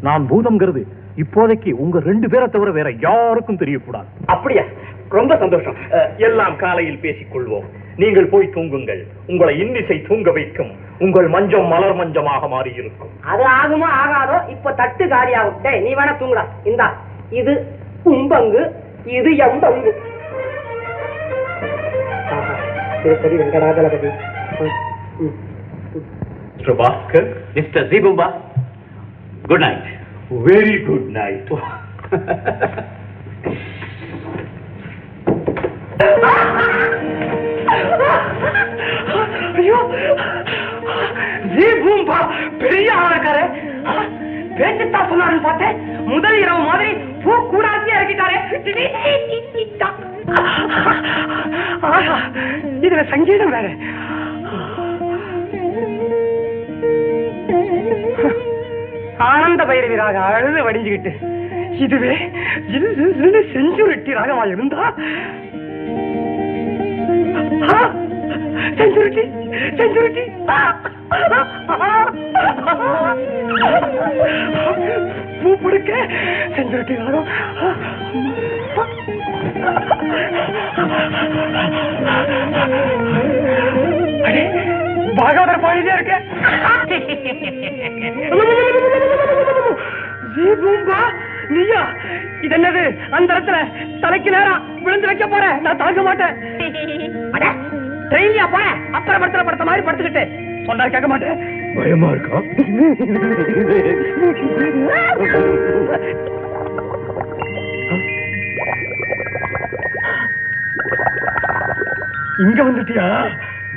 F: நான் பூதம்ங்கிறது இப்போதைக்கு உங்க 2 பேரை தவிர வேற யாருக்கும் தெரியக்கூடாது.
A: அப்படியா? ரொம்ப சந்தோஷம்.
F: எல்லாம் காலையில் பேசிக் கொள்வோம். நீங்கள் போய் தூங்குங்கள். உங்களை இன்னிசை தூங்க வைக்கும். உங்கள் மஞ்சம் மலர் மஞ்சமாக மாறி இருக்கும்.
A: அது ஆகுமோ ஆகாதோ, இப்ப தட்டு காலியாகும். டேய் நீ வேணா தூங்குடா. இந்தா இது உம்பங்கு, இது எம்பங்கு.
E: சரி Venkatajalapathi.
F: Mr. Bhaskar,
G: Mr. Zibumba, good night.
F: very good night.
A: ஐயோ ஜீபூம்பா பெரிய ஆளக்காரே. பேச்சுத்தான் சொன்னாருன்னு பார்த்தேன், முதல் இரவு மாதிரி பூ கூடாசியா இறக்கிட்டாரே. இதுல சங்கீதம் வேற. ஆனந்த பைரவி ராகம் அழுது வடிஞ்சுக்கிட்டு, இதுவே செஞ்சுருட்டி ராகமா இருந்தா செஞ்சுருட்டி செஞ்சுருட்டி பூ படுக்க செஞ்சுருட்டி ராகம். பாகவதர் பாடிட்டே இருக்க. ஜீபூம்பா நீயா? இது என்னது? அந்த இடத்துல தலைக்கு நேரம் விழுந்து வைக்க போற. நான் தாங்க மாட்டேன். ட்ரெயின்லயா போற? அப்புறம் படத்துல படுத்த மாதிரி படுத்துக்கிட்டு சொன்னா கேட்க மாட்டேன்.
F: பயமா இருக்கா?
E: இங்க வந்துட்டியா?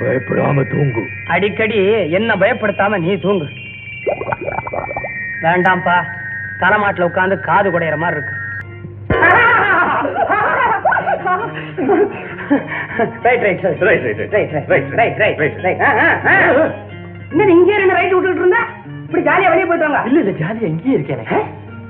F: பயப்படாம தூங்கு.
A: அடிக்கடி என்ன பயப்படுத்தாம நீ தூங்கு. வேண்டாம்ப்பா, தலைமாட்டில் உட்கார்ந்து காது குடையிற மாதிரி இருக்கு. என்ன இங்கே இருந்து ரைட் விட்டுட்டு இருந்தா இப்படி ஜாலியா வெளியே போயிட்டு வாங்க.
F: இல்ல ஜாலியா இங்கேயே இருக்கேன்.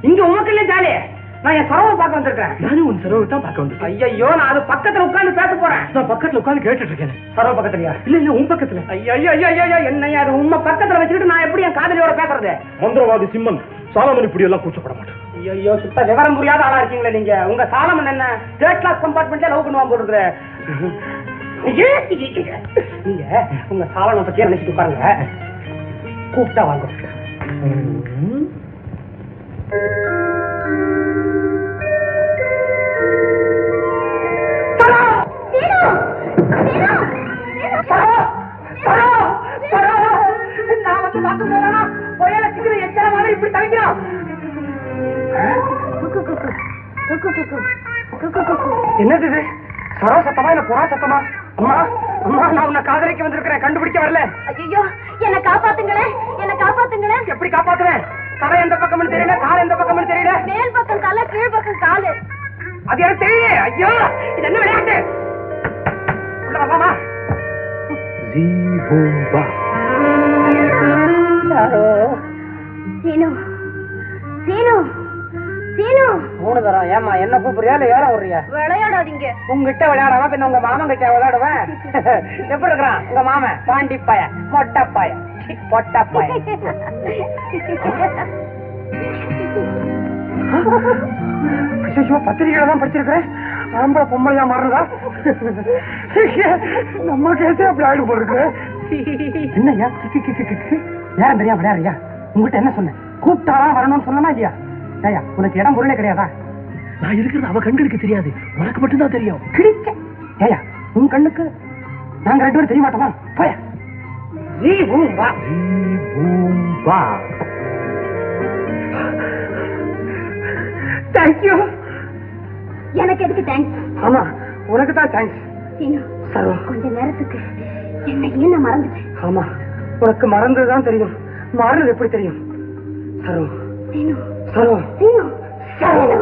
A: இங்க உமக்கு இல்ல ஜாலியா? நான் என் சரவை பார்க்க வந்திருக்கேன்.
F: நானும் உன் சரவை தான் பார்க்க வந்தேன்.
A: ஐயோ நான் அது பக்கத்துல உட்கார்ந்து பேச போறேன்.
F: நான் பக்கத்துல உட்கார்ந்து கேட்டுட்டு இருக்கேன்.
A: சரவ பக்கத்துலயா?
F: இல்ல உன் பக்கத்துல.
A: ஐயோ என்னையா அது உண்மை பக்கத்துல வச்சுக்கிட்டு நான் எப்படி என் காதலியோட பேசுறது?
F: மந்திரவாதி சிம்மன் சாலமன் இப்படி எல்லாம் கூச்சப்பட மாட்டேன்.
A: ஐயோ சுத்த விவரம் புரியாத ஆளா இருக்கீங்களே நீங்க. உங்க சாலமன் என்ன தேர்ட் கிளாஸ் கம்பார்ட்மெண்ட்ல லவ் பண்ணுவான் போடுற. நீங்க உங்க சாலமன் பத்தியே நினைச்சிட்டு உட்காருங்க. கூப்பிட்டா வாங்க. நான் வந்து பார்த்து போறேன்னா புயல சிக்கிற எச்சர மாதிரி இப்படி தவிக்கிறான். என்னது இது? சரோ சத்தமா இல்ல புறா சத்தமா? அம்மா அம்மா, நான் உன்னை காதலிக்க வந்திருக்கிறேன், கண்டுபிடிக்க வரல.
B: ஐயோ என்ன காப்பாத்துங்களே, என்ன காப்பாத்துங்களே.
A: எப்படி காப்பாத்துவேன்? தலை எந்த பக்கம்னு தெரியல, கால் எந்த பக்கம்னு தெரியல.
B: மேல் பக்கம் தலை, கீழ் பக்கம் காலு.
A: அது எனக்கு தெரியல. ஐயோ இது என்ன விளையாட்டு? உள்ள வாமா.
F: ஜீபூம்பா.
B: சீனு சீனு சீனு.
A: 3 தரம். ஏமா என்ன கூப்பிடுறியா இல்ல ஏற விடுறியா?
B: விளையாடாதீங்க.
A: உங்ககிட்ட விளையாடாம பின்ன உங்க மாமன் கிட்ட விளையாடுவேன். எப்படி இருக்கிறான் உங்க மாமன்? பாண்டிப்பாய, மொட்டப்பாய, பொட்டப்பாய. பத்திரிகையில தான் படிச்சிருக்கிறேன். ஆம்பளை பொம்பளையா மாறுறதா? நம்ம கேசே அப்படி ஆயிடு போயிருக்கு. என்னய்யா நேரம் தெரியா விளையாடுறியா? உங்ககிட்ட என்ன சொன்னேன்? கூப்பிட்டாதான் வரணும்னு சொன்னா இல்லையா? ஏயா உனக்கு இடம் பொருளே கிடையாதா?
F: நான் இருக்கிறது அவ கண்களுக்கு தெரியாது, உனக்கு மட்டும்தான் தெரியும்.
A: கிழிக்க. ஏயா உன் கண்ணுக்கு நாங்க 2 பேரும் தெரிய மாட்டோமா? போயா. ஜீபூம்பா.
F: ஜீபூம்பா.
C: வா.
A: தேங்க்யூ.
B: எனக்கு எதுக்கு தேங்க்ஸ்?
A: ஆமா, உனக்கு தான் தேங்க்ஸ்.
B: சீனு,
A: சரோ,
B: கொஞ்ச நேரத்துக்கு என்னையே நான் மறந்துட்டேன்.
A: ஆமா, உனக்கு மறந்துதான் தெரியும், மாறுறது எப்படி தெரியும்? சரோ,
B: சீனு,
A: சரோ,
B: சீனு, சீனு.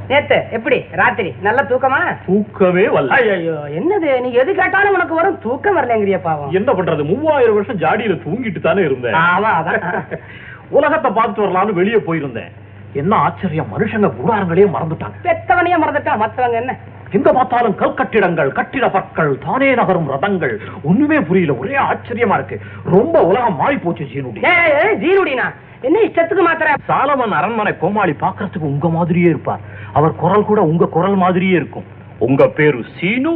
A: நேத்து எப்படி ராத்திரி நல்ல தூக்கமா?
F: தூக்கமே வரல.
A: ஐயோ, என்னது நீ எது கேட்டாலும் உனக்கு வரும், தூக்கம் வரலங்கிறிய பாவம்.
F: என்ன பண்றது, 3000 வருஷம் ஜாடியில தூங்கிட்டு தானே இருந்தேன்.
A: ஆமா, அதான்.
F: உலகத்தை பார்த்துட்டு வரலாம்னு வெளியே போயிருந்தேன். என்ன ஆச்சரியம், மனுஷங்க கூடாரங்களே மறந்துட்டாங்க.
A: பெத்தவனையே மறந்துட்டா, மத்தவங்க என்ன?
F: எங்க பார்த்தாலும் கல்கட்டிடங்கள், கட்டிட பற்கள், தானே நகரும் ரதங்கள். ஒண்ணுமே புரியல, ஒரே ஆச்சரியமா இருக்கு. ரொம்ப உலகம் மாறி போச்சு ஜீனுடி.
A: ஜீனுடினா என்ன இஷ்டத்துக்கு மாத்திர?
F: சாலமன் அரண்மனை கோமாளி பாக்குறதுக்கு உங்க மாதிரியே இருப்பார். அவர் குரல் கூட உங்க குரல் மாதிரியே இருக்கும். உங்க பேரு சீனு,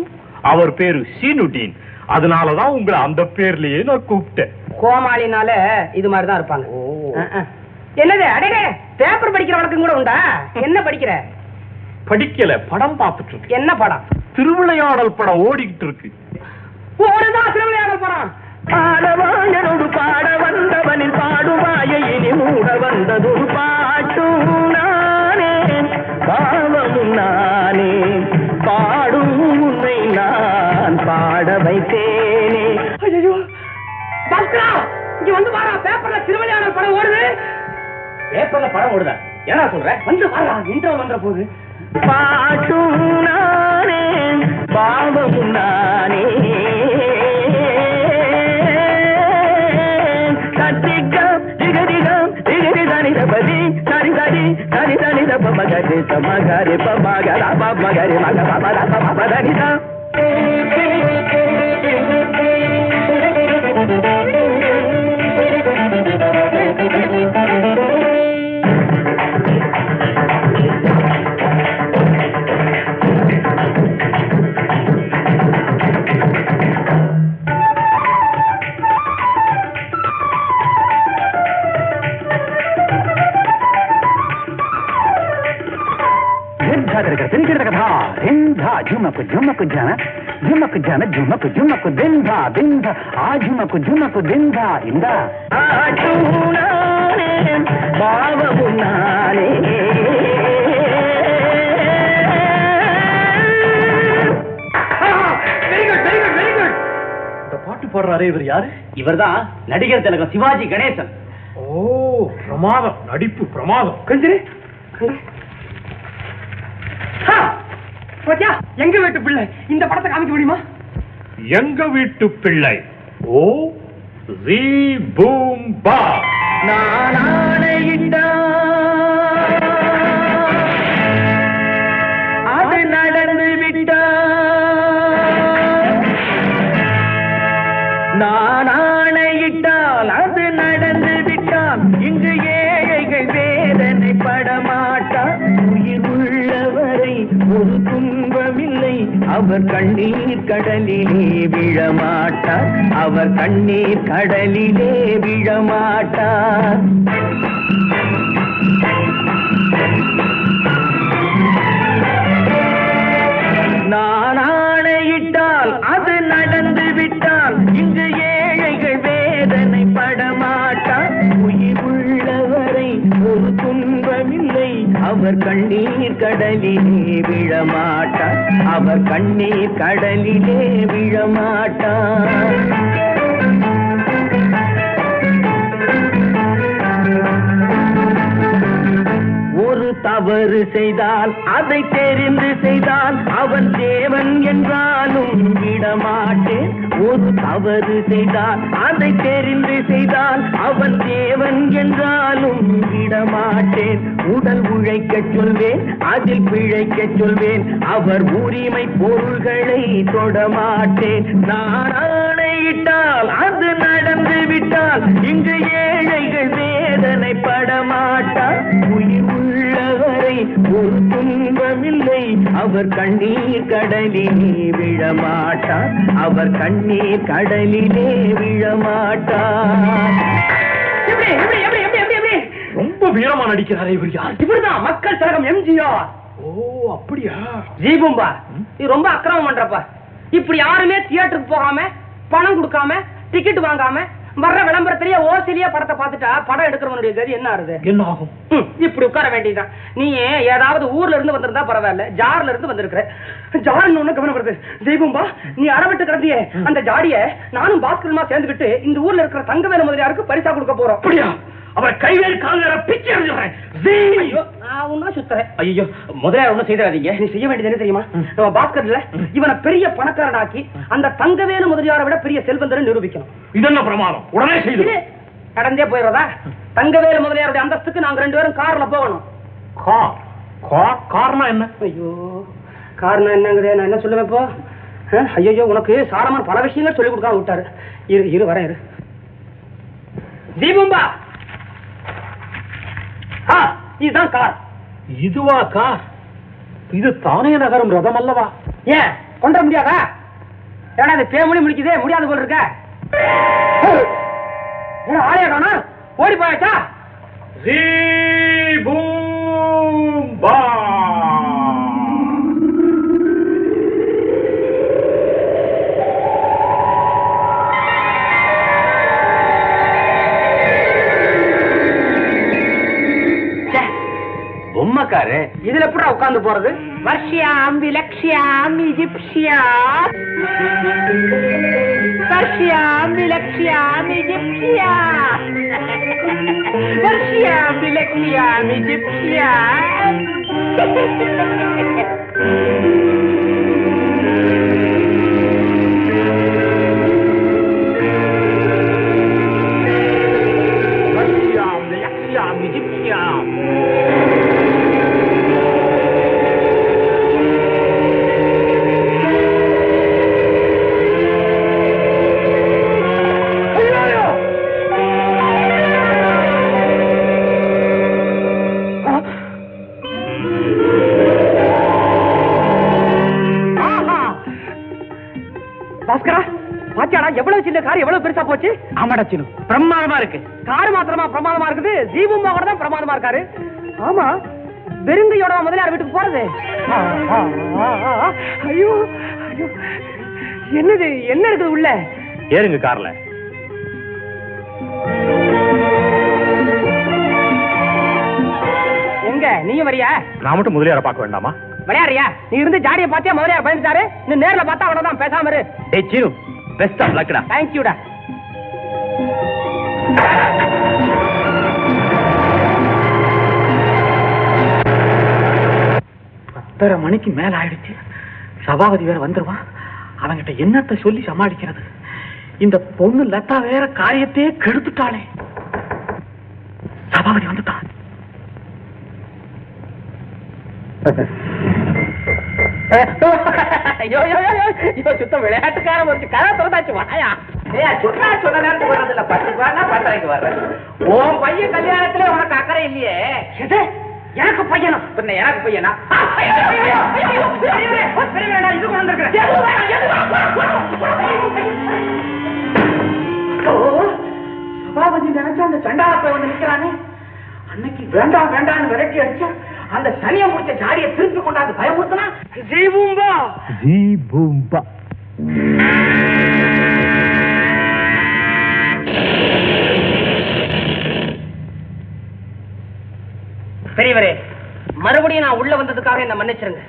F: அவர் பேரு சீனுடீன். அதனாலதான் உங்களை அந்த பேர்லயே நான் கூப்பிட்டேன்.
A: கோமாளினால இது மாதிரிதான் இருப்பாங்க. என்னது அடடே, பேப்பர் படிக்கிற வழக்கம் கூட உண்டா? என்ன படிக்கிற?
F: படிக்கல, படம் பார்த்துட்டு இருக்கு.
A: என்ன படம்?
F: திருவிளையாடல் படம் ஓடிக்கிட்டு இருக்கு.
A: ஒருதான் திருவிளையாடல் படம்.
C: பாடவாயனோடு பாட வந்தவனின் பாடுவாயை இனி மூட வந்ததொரு பாட்டும் நானே, பாவமும் நானே, பாடும் உன்னை நான் பாட வைத்தேனே.
A: ஐயோ பாஸ்கரா, இங்க வந்து பாரா, பேப்பர்ல திருவிளையாடல் படம் ஓடுது.
C: பேப்பர்ல படம் ஓடுதா? என்ன சொல்ற?
A: வந்து பாரா, இன்ட்ரோ பண்ற போது.
C: பாட்டும் நானே, பாவமும் நானே, கத்திகம் திகதிகம் திகதிதனி தபதி சரி சரி சரி சரி தப மகரி சமகரி பமகர பமகரி மக பமர பமதனிதா. झुमक झुमक जाना झुमक जाना झुमक झुमक दिंधा दिंधा आ झुमक झुमक दिंधा इंदा बावुनाने.
F: இந்த பாட்டு பாடுறாரே இவர் யாரு?
C: இவர்தான் நடிகர் திலகம் சிவாஜி கணேசன்.
F: ஓ, பிரமாதம், நடிப்பு பிரமாதம்.
A: கொஞ்சம் எங்க வீட்டு பிள்ளை இந்த படத்தை காமிக்க முடியுமா?
F: எங்க வீட்டு பிள்ளை. ஓ, ஜீ பூம் பா.
C: அது நடந்து விட்டா, நான் ஆணையிட்டால் அது நடந்து விட்டால் இங்கு ஏழைகள் வேதனை படமாட்டார். உயிர் உள்ளவரை ஒரு துன்பமில்லை, அவர் கண்ணீர் கடலிலே விழமாட்டார், அவர் கண்ணீர் கடலிலே விழமாட்டார். நான் ஆணையிட்டால் அது நடந்து விட்டால் இங்கு ஏழைகள் வேதனை படமாட்டார். உயிர் உள்ளவரை ஒரு துன்பமில்லை, அவர் கண்ணீர் கடலிலே விழமாட்டார், அவர் கண்ணீர் கடலிலே விழமாட்டார். ஒரு தவறு செய்தால் அதை தெரிந்து செய்தால் அவன் தேவன் என்றாலும் விடமாட்டேன். ஒரு தவறு செய்தால் அதை தெரிந்து செய்தால் அவன் தேவன் என்றாலும் விடமாட்டேன். உடல் உழைக்க சொல்வேன், அதில் பிழைக்க சொல்வேன், அவர் உரிமை பொருள்களை தொடமாட்டேன். நான் ஆணையிட்டால் அது நடந்து விட்டால் இங்கு ஏழைகள் வேதனை படமாட்டார். உயிர் உள்ளவரை ஒரு துன்பமில்லை, அவர் கண்ணீர் கடலிலே விழமாட்டார், அவர் கண்ணீர் கடலிலே விழமாட்டார்.
F: ரொம்ப வீரமா நடிக்கிறாரே இவர் யார்?
A: இவர்தான் மக்கள் திலகம் எம்ஜிஆர்.
F: ஓ, அப்படியா?
A: ஜீபும்பா, நீ ரொம்ப அக்கிரமம் பண்றப்பா. இப்படி யாருமே தியேட்டருக்கு போகாம, பணம் கொடுக்காம, டிக்கெட் வாங்காம வர்ற விளம்பரத்திலேயே ஓசிலியே படத்தை பார்த்துட்டா படம் எடுக்கிறவனுடைய கதி என்ன ஆகுது?
F: என்ன ஆகும்?
A: இப்படி உட்கார வேண்டியதுதான். நீ ஏதாவது ஊர்ல இருந்து வந்திருந்தா பரவாயில்ல, ஜார்ல இருந்து வந்திருக்கிற. ஜார்னு ஒண்ணு கவனம் வருது. தெய்வம்பா, நீ அறவிட்டு கிடந்தியே அந்த ஜாடிய நானும் பாஸ்கரமா சேர்ந்துக்கிட்டு இந்த ஊர்ல இருக்கிற தங்கவேலு முதலியாருக்கு பரிசா கொடுக்க போறோம்.
F: அப்படியா? அவரை கைவேறு கால் பிச்சை எடுத்துறேன்.
A: ஐயோ, நான் ஒன்னும் சுத்துறேன்.
F: ஐயோ, முதலியார் ஒண்ணும் செய்தாதீங்க.
A: நீ செய்ய வேண்டியது என்ன தெரியுமா? நம்ம பாஸ்கர்ல இவனை பெரிய பணக்காரனாக்கி அந்த தங்கவேலு முதலியாரை விட பெரிய செல்வந்தரை நிரூபிக்கணும்.
F: இது என்ன பிரமாதம்? உடனே செய்து
A: கடந்தே போயிடுறதா? தங்கவேலு முதலியாருடைய அந்தஸ்துக்கு நாங்க 2 பேரும் கார்ல போகணும்.
F: காரணம் என்ன?
A: ஐயோ, காரணம் என்னங்குதே, நான் என்ன சொல்லுவேன் இப்போ? ஐயோ, உனக்கு சாரமான பல விஷயங்கள் சொல்லி கொடுக்காம விட்டாரு. இரு வரேன், இரு. தீபம்பா, இதுதான் கார்.
F: இதுவா கார்? இது தானே நகரும் ரதம் அல்லவா?
A: ஏன் கொண்டு முடியாதா? ஏன்னா அது பேமொழி முடிக்குதே, முடியாது போல இருக்க. ஆளையா காணா, ஓடி போயாச்சா?
F: பூம்பா பொம்மைக்காரு
A: இதுல எப்படி உட்கார்ந்து போறது? வர்ஷியாம் விலக்ஷியாம் இஜிப்சியாம் வர்ஷியாம் விலக்ஷியாம் இஜிப்சியாம் வர்ஷியாம் விலக்ஷியாம் இஜிப்சியாம். பாஸ்கரா, பாத்தியாடா எவ்வளவு சின்ன கார் எவ்வளவு பெருசா போச்சு?
C: ஆமாடா சின்ன, பிரமாதமா இருக்கு.
A: கார் மாத்திரமா பிரமாதமா இருக்குது, தீபம்பா கூட தான் பிரமாதமா இருக்காரு. ஆமா, வெறுங்கையோட முதலியார் வீட்டுக்கு போறது? ஐயோ ஐயோ, என்னது, என்ன இருக்குது உள்ள?
F: ஏறுங்க கார்ல.
A: எங்க நீயும் வரியா?
F: நான் மட்டும் முதலியார பார்க்க வேண்டாமா?
A: விளையாடுறியா? நீ இருந்து ஜாடியை பார்த்தியா முதலியார் பயந்துட்டாரு. நீ நேர்ல பார்த்தா அவ்வளவுதான், பேசாம இரு.
F: டேய் சீனு, பெஸ்ட் ஆஃப் லக்டா.
A: தேங்க்யூடா.
C: பத்தரை மணிக்கு மேல ஆயிடுச்சு. சபாபதி வேற வந்துருவான். அவங்கிட்ட என்னத்தை சொல்லி சமாளிக்கிறது? இந்த பொண்ணு லதா வேற காரியத்தையே கெடுத்துட்டாளே. சபாபதி வந்துட்டான்.
A: ஐயோ சுத்தம் விளையாட்டுக்கார ஒரு கதை திறந்தாச்சு. வாயா சொன்ன நேரத்துக்கு வர்றது இல்ல, 10க்கு வரனா 10:30க்கு வர்றேன். உன் பையன் கல்யாணத்துல உனக்கு அக்கறை இல்லையே? எனக்கு பையனா? பின்ன எனக்கு பையனா? இது கொண்டு சபாபதி நினைச்சா அந்த சண்டாளப்பை வந்து நிக்கிறானே. அன்னைக்கு வேண்டாம் வேண்டாம்னு விரட்டி அடிச்சா அந்த சனியை முடிச்ச ஜாடியை திருப்பி கொண்டாந்து பயமுறுத்தினா ஜீபூம்பா
F: ஜீபூம்பா.
A: பெரியவரே, மறுபடியும் நான் உள்ள வந்ததுக்காக என்ன மன்னிச்சிருங்க.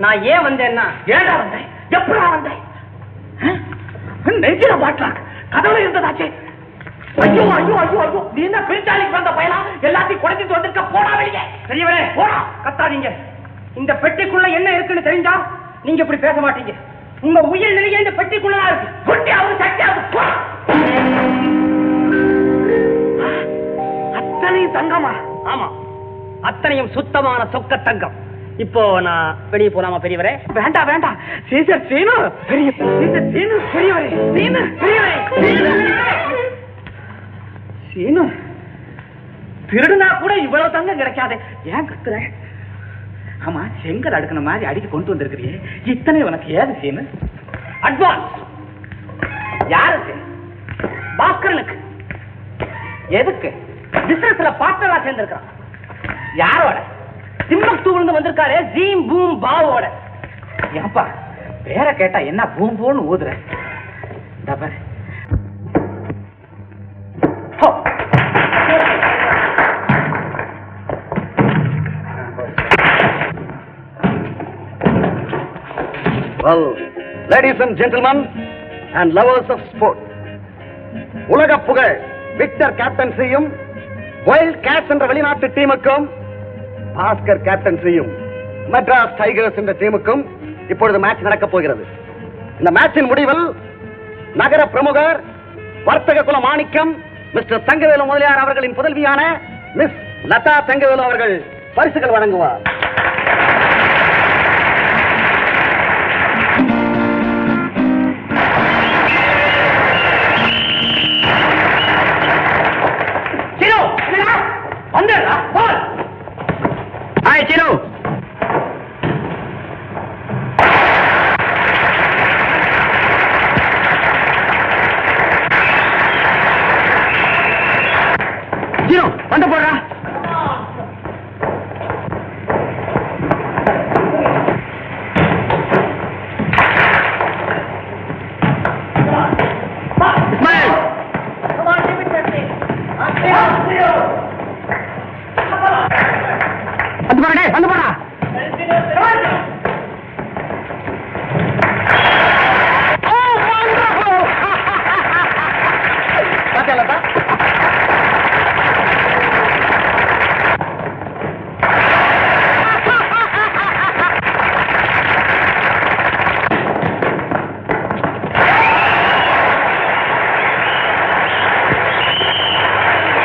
A: நான் ஏன் வந்தேன்னா, ஏடா வந்தேன், எப்படா வந்தேன்? நெஞ்சில பாட்டா கதவுல இருந்ததாச்சே. ஐயோ ஐயோ ஐயோ ஐயோ, நீ என்ன பெருச்சாலிக்கு வந்த பயனா? எல்லாத்தையும் குறைச்சிட்டு வந்திருக்க, போடா வெளியே. பெரியவரே போடா, கத்தாதீங்க. இந்த பெட்டிக்குள்ள என்ன இருக்குன்னு தெரிஞ்சா நீங்க இப்படி பேச மாட்டீங்க. உங்க உயிர் நிலைய இந்த பெட்டிக்குள்ளதான் இருக்கு. கொட்டியாவது சட்டியாவது போடா. அத்தனையும் தங்கமா? ஆமா, அத்தனையும் சுத்தமான சொக்க தங்கம். இப்போ நான் வெளியே போலாமா பெரியவரே? வேண்டாம் வேண்டாம். சீசர் சீனு பெரிய சீசர் சீனு பெரியவரே, சீனு பெரியவரே, சீனு திருடுனா கூட இவ்வளவு தங்கம் கிடைக்காது. ஏன் கத்துற? ஆமா, செங்கல் அடுக்கின மாதிரி அடிக்க கொண்டு வந்திருக்கிறியே, இத்தனை உனக்கு ஏது சீனு? அட்வான்ஸ் யாருக்கு? பாஸ்கரனுக்கு. எதுக்கு? பிசினஸ்ல பார்ட்னரா சேர்ந்திருக்கான். யாரோட? திம்மக்தூர்ல வந்திருக்காரு, ஜீம் பூம் பாவோட. ஏப்பா பேரை கேட்டா என்ன பூம் பூன்னு ஊதுற?
C: Well, ladies and gentlemen and lovers of sport, உலக புகழ் விக்டர் கேப்டன்சியும் வைல்ட் கேட்ஸ் என்ற வெளிநாட்டு டீமுக்கும் பாஸ்கர் கேப்டன்சியும் மெட்ராஸ் டைகர்ஸ் என்ற டீமுக்கும் இப்பொழுது மேட்ச் நடக்கப் போகிறது. இந்த மேட்சின் முடிவில் நகர பிரமுகர் வர்த்தக குல மாணிக்கம் மிஸ்டர் தங்கவேலு முதலியார் அவர்களின் புதல்வியான மிஸ் லதா தங்கவேலு அவர்கள் பரிசுகள் வழங்குவார். வந்து போடுறா. வந்து போடா.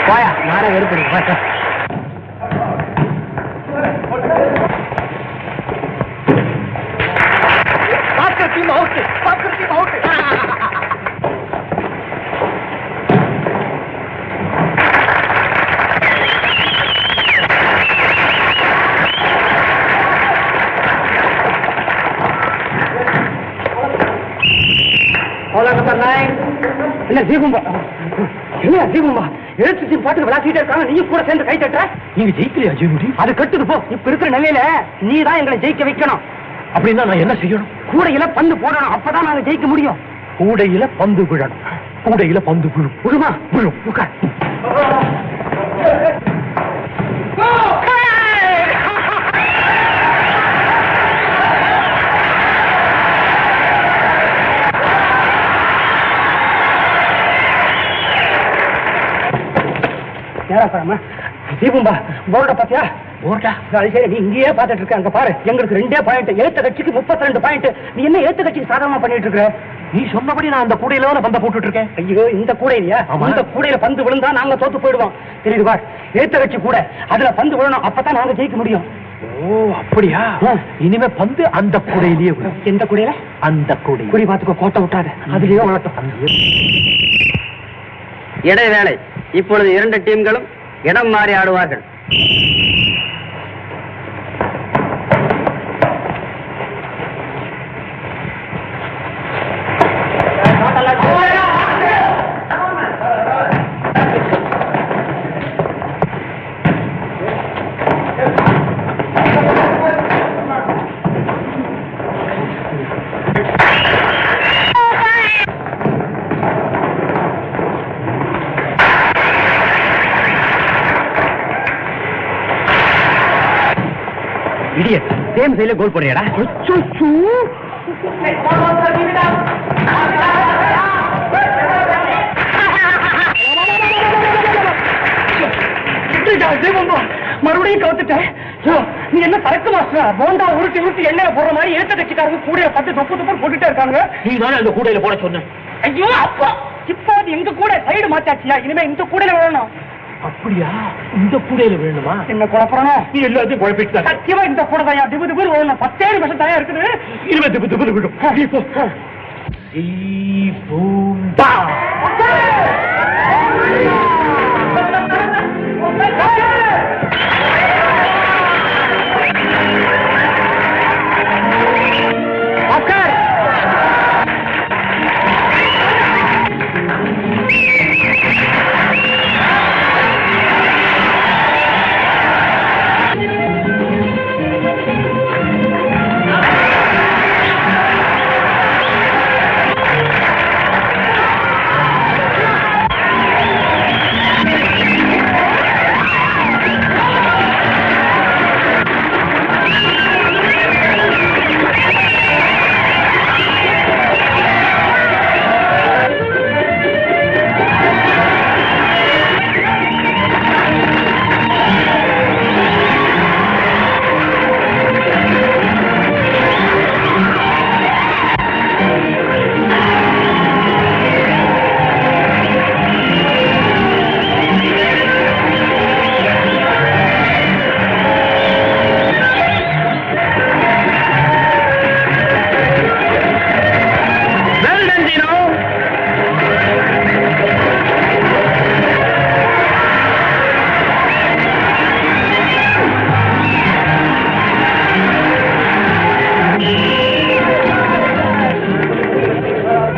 C: போயா நானே வெறுப்பு பாஸ்கர் டீம் அவுட். என்ன தீபம்பா எழுத்து டீம் பாட்டு விளையாடிட்டே இருக்காங்க, நீ கூட சேர்ந்து கை தட்டுற.
F: நீங்க ஜெயிக்கலையா ஜெயமுடி?
C: அது கட்டுது போ. இப்ப இருக்கிற நிலையில நீ தான் எங்களை ஜெயிக்க வைக்கணும்.
F: அப்படின்னா நான் என்ன செய்யணும்?
C: கூடையில பந்து போடணும், அப்பதான் நாங்க ஜெயிக்க முடியும்.
F: கூடையில பந்து விழணும். கூடையில பந்து விழும்.
C: விழுமா?
F: விழும். உட்கார். தீபம்பா போர்ட பாத்தியா? போர்டா?
C: சரி, நீ இங்கேயே பாத்துட்டு இருக்க. அங்க பாரு, எங்களுக்கு 2 பாயிண்ட். எழுத்த கட்சிக்கு 32 பாயிண்ட். நீ என்ன எழுத்த கட்சிக்கு சாதாரணமா பண்ணிட்டு இருக்க?
F: நீ சொன்னபடி நான் அந்த கூடையில பந்த போட்டுட்டு இருக்கேன்.
C: ஐயோ, இந்த கூடையிலையா? இந்த கூடையில பந்து விழுந்தா நாங்க தோத்து போயிடுவோம். தெரியுது பார், எழுத்த கட்சி கூட அதுல பந்து விழணும், அப்பதான் நாங்க ஜெயிக்க முடியும்.
F: ஓ அப்படியா? இனிமே பந்து அந்த கூடையிலேயே விழும்.
C: எந்த கூடையில?
F: அந்த கூடை.
C: குறி பாத்துக்கோ, கோட்டை விட்டாத, அதுலயே வளர்த்தோம்.
H: இடைவேளை. இப்பொழுது 2 டீம்களும் இடம் மாறி ஆடுவார்கள்.
F: சேம் சைடுல கோல் போடுறியாடா?
C: மறுபடியும் கவுத்துட்டேன். நீ என்ன சரக்கு மாஸ்டரா? போண்டா உருட்டி எண்ணெயில போடுற மாதிரி எழுத்த கட்சிக்காரங்க கூடையில பத்து தொப்பு போட்டுட்டே இருக்காங்க.
F: நீ தானே அந்த கூடையில போட சொன்ன.
C: ஐயோ அப்பா, இப்போ எங்க கூட சைடு மாத்தாச்சியா? இனிமே இந்த கூடையில விழணும்.
F: அப்படியா? இந்த கூடையில வேணுமா?
C: என்ன குழப்பறணும்?
F: நீ எல்லாத்தையும் குழப்பிட்டு
C: சத்தியமா இந்த கூட தான் திபு திபு விழணும். 10 நிமிஷம் தயா இருக்குது.
F: இனிமே திபு திபு விடும்.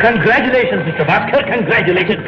F: Congratulations, Mr. Bhaskar. Congratulations.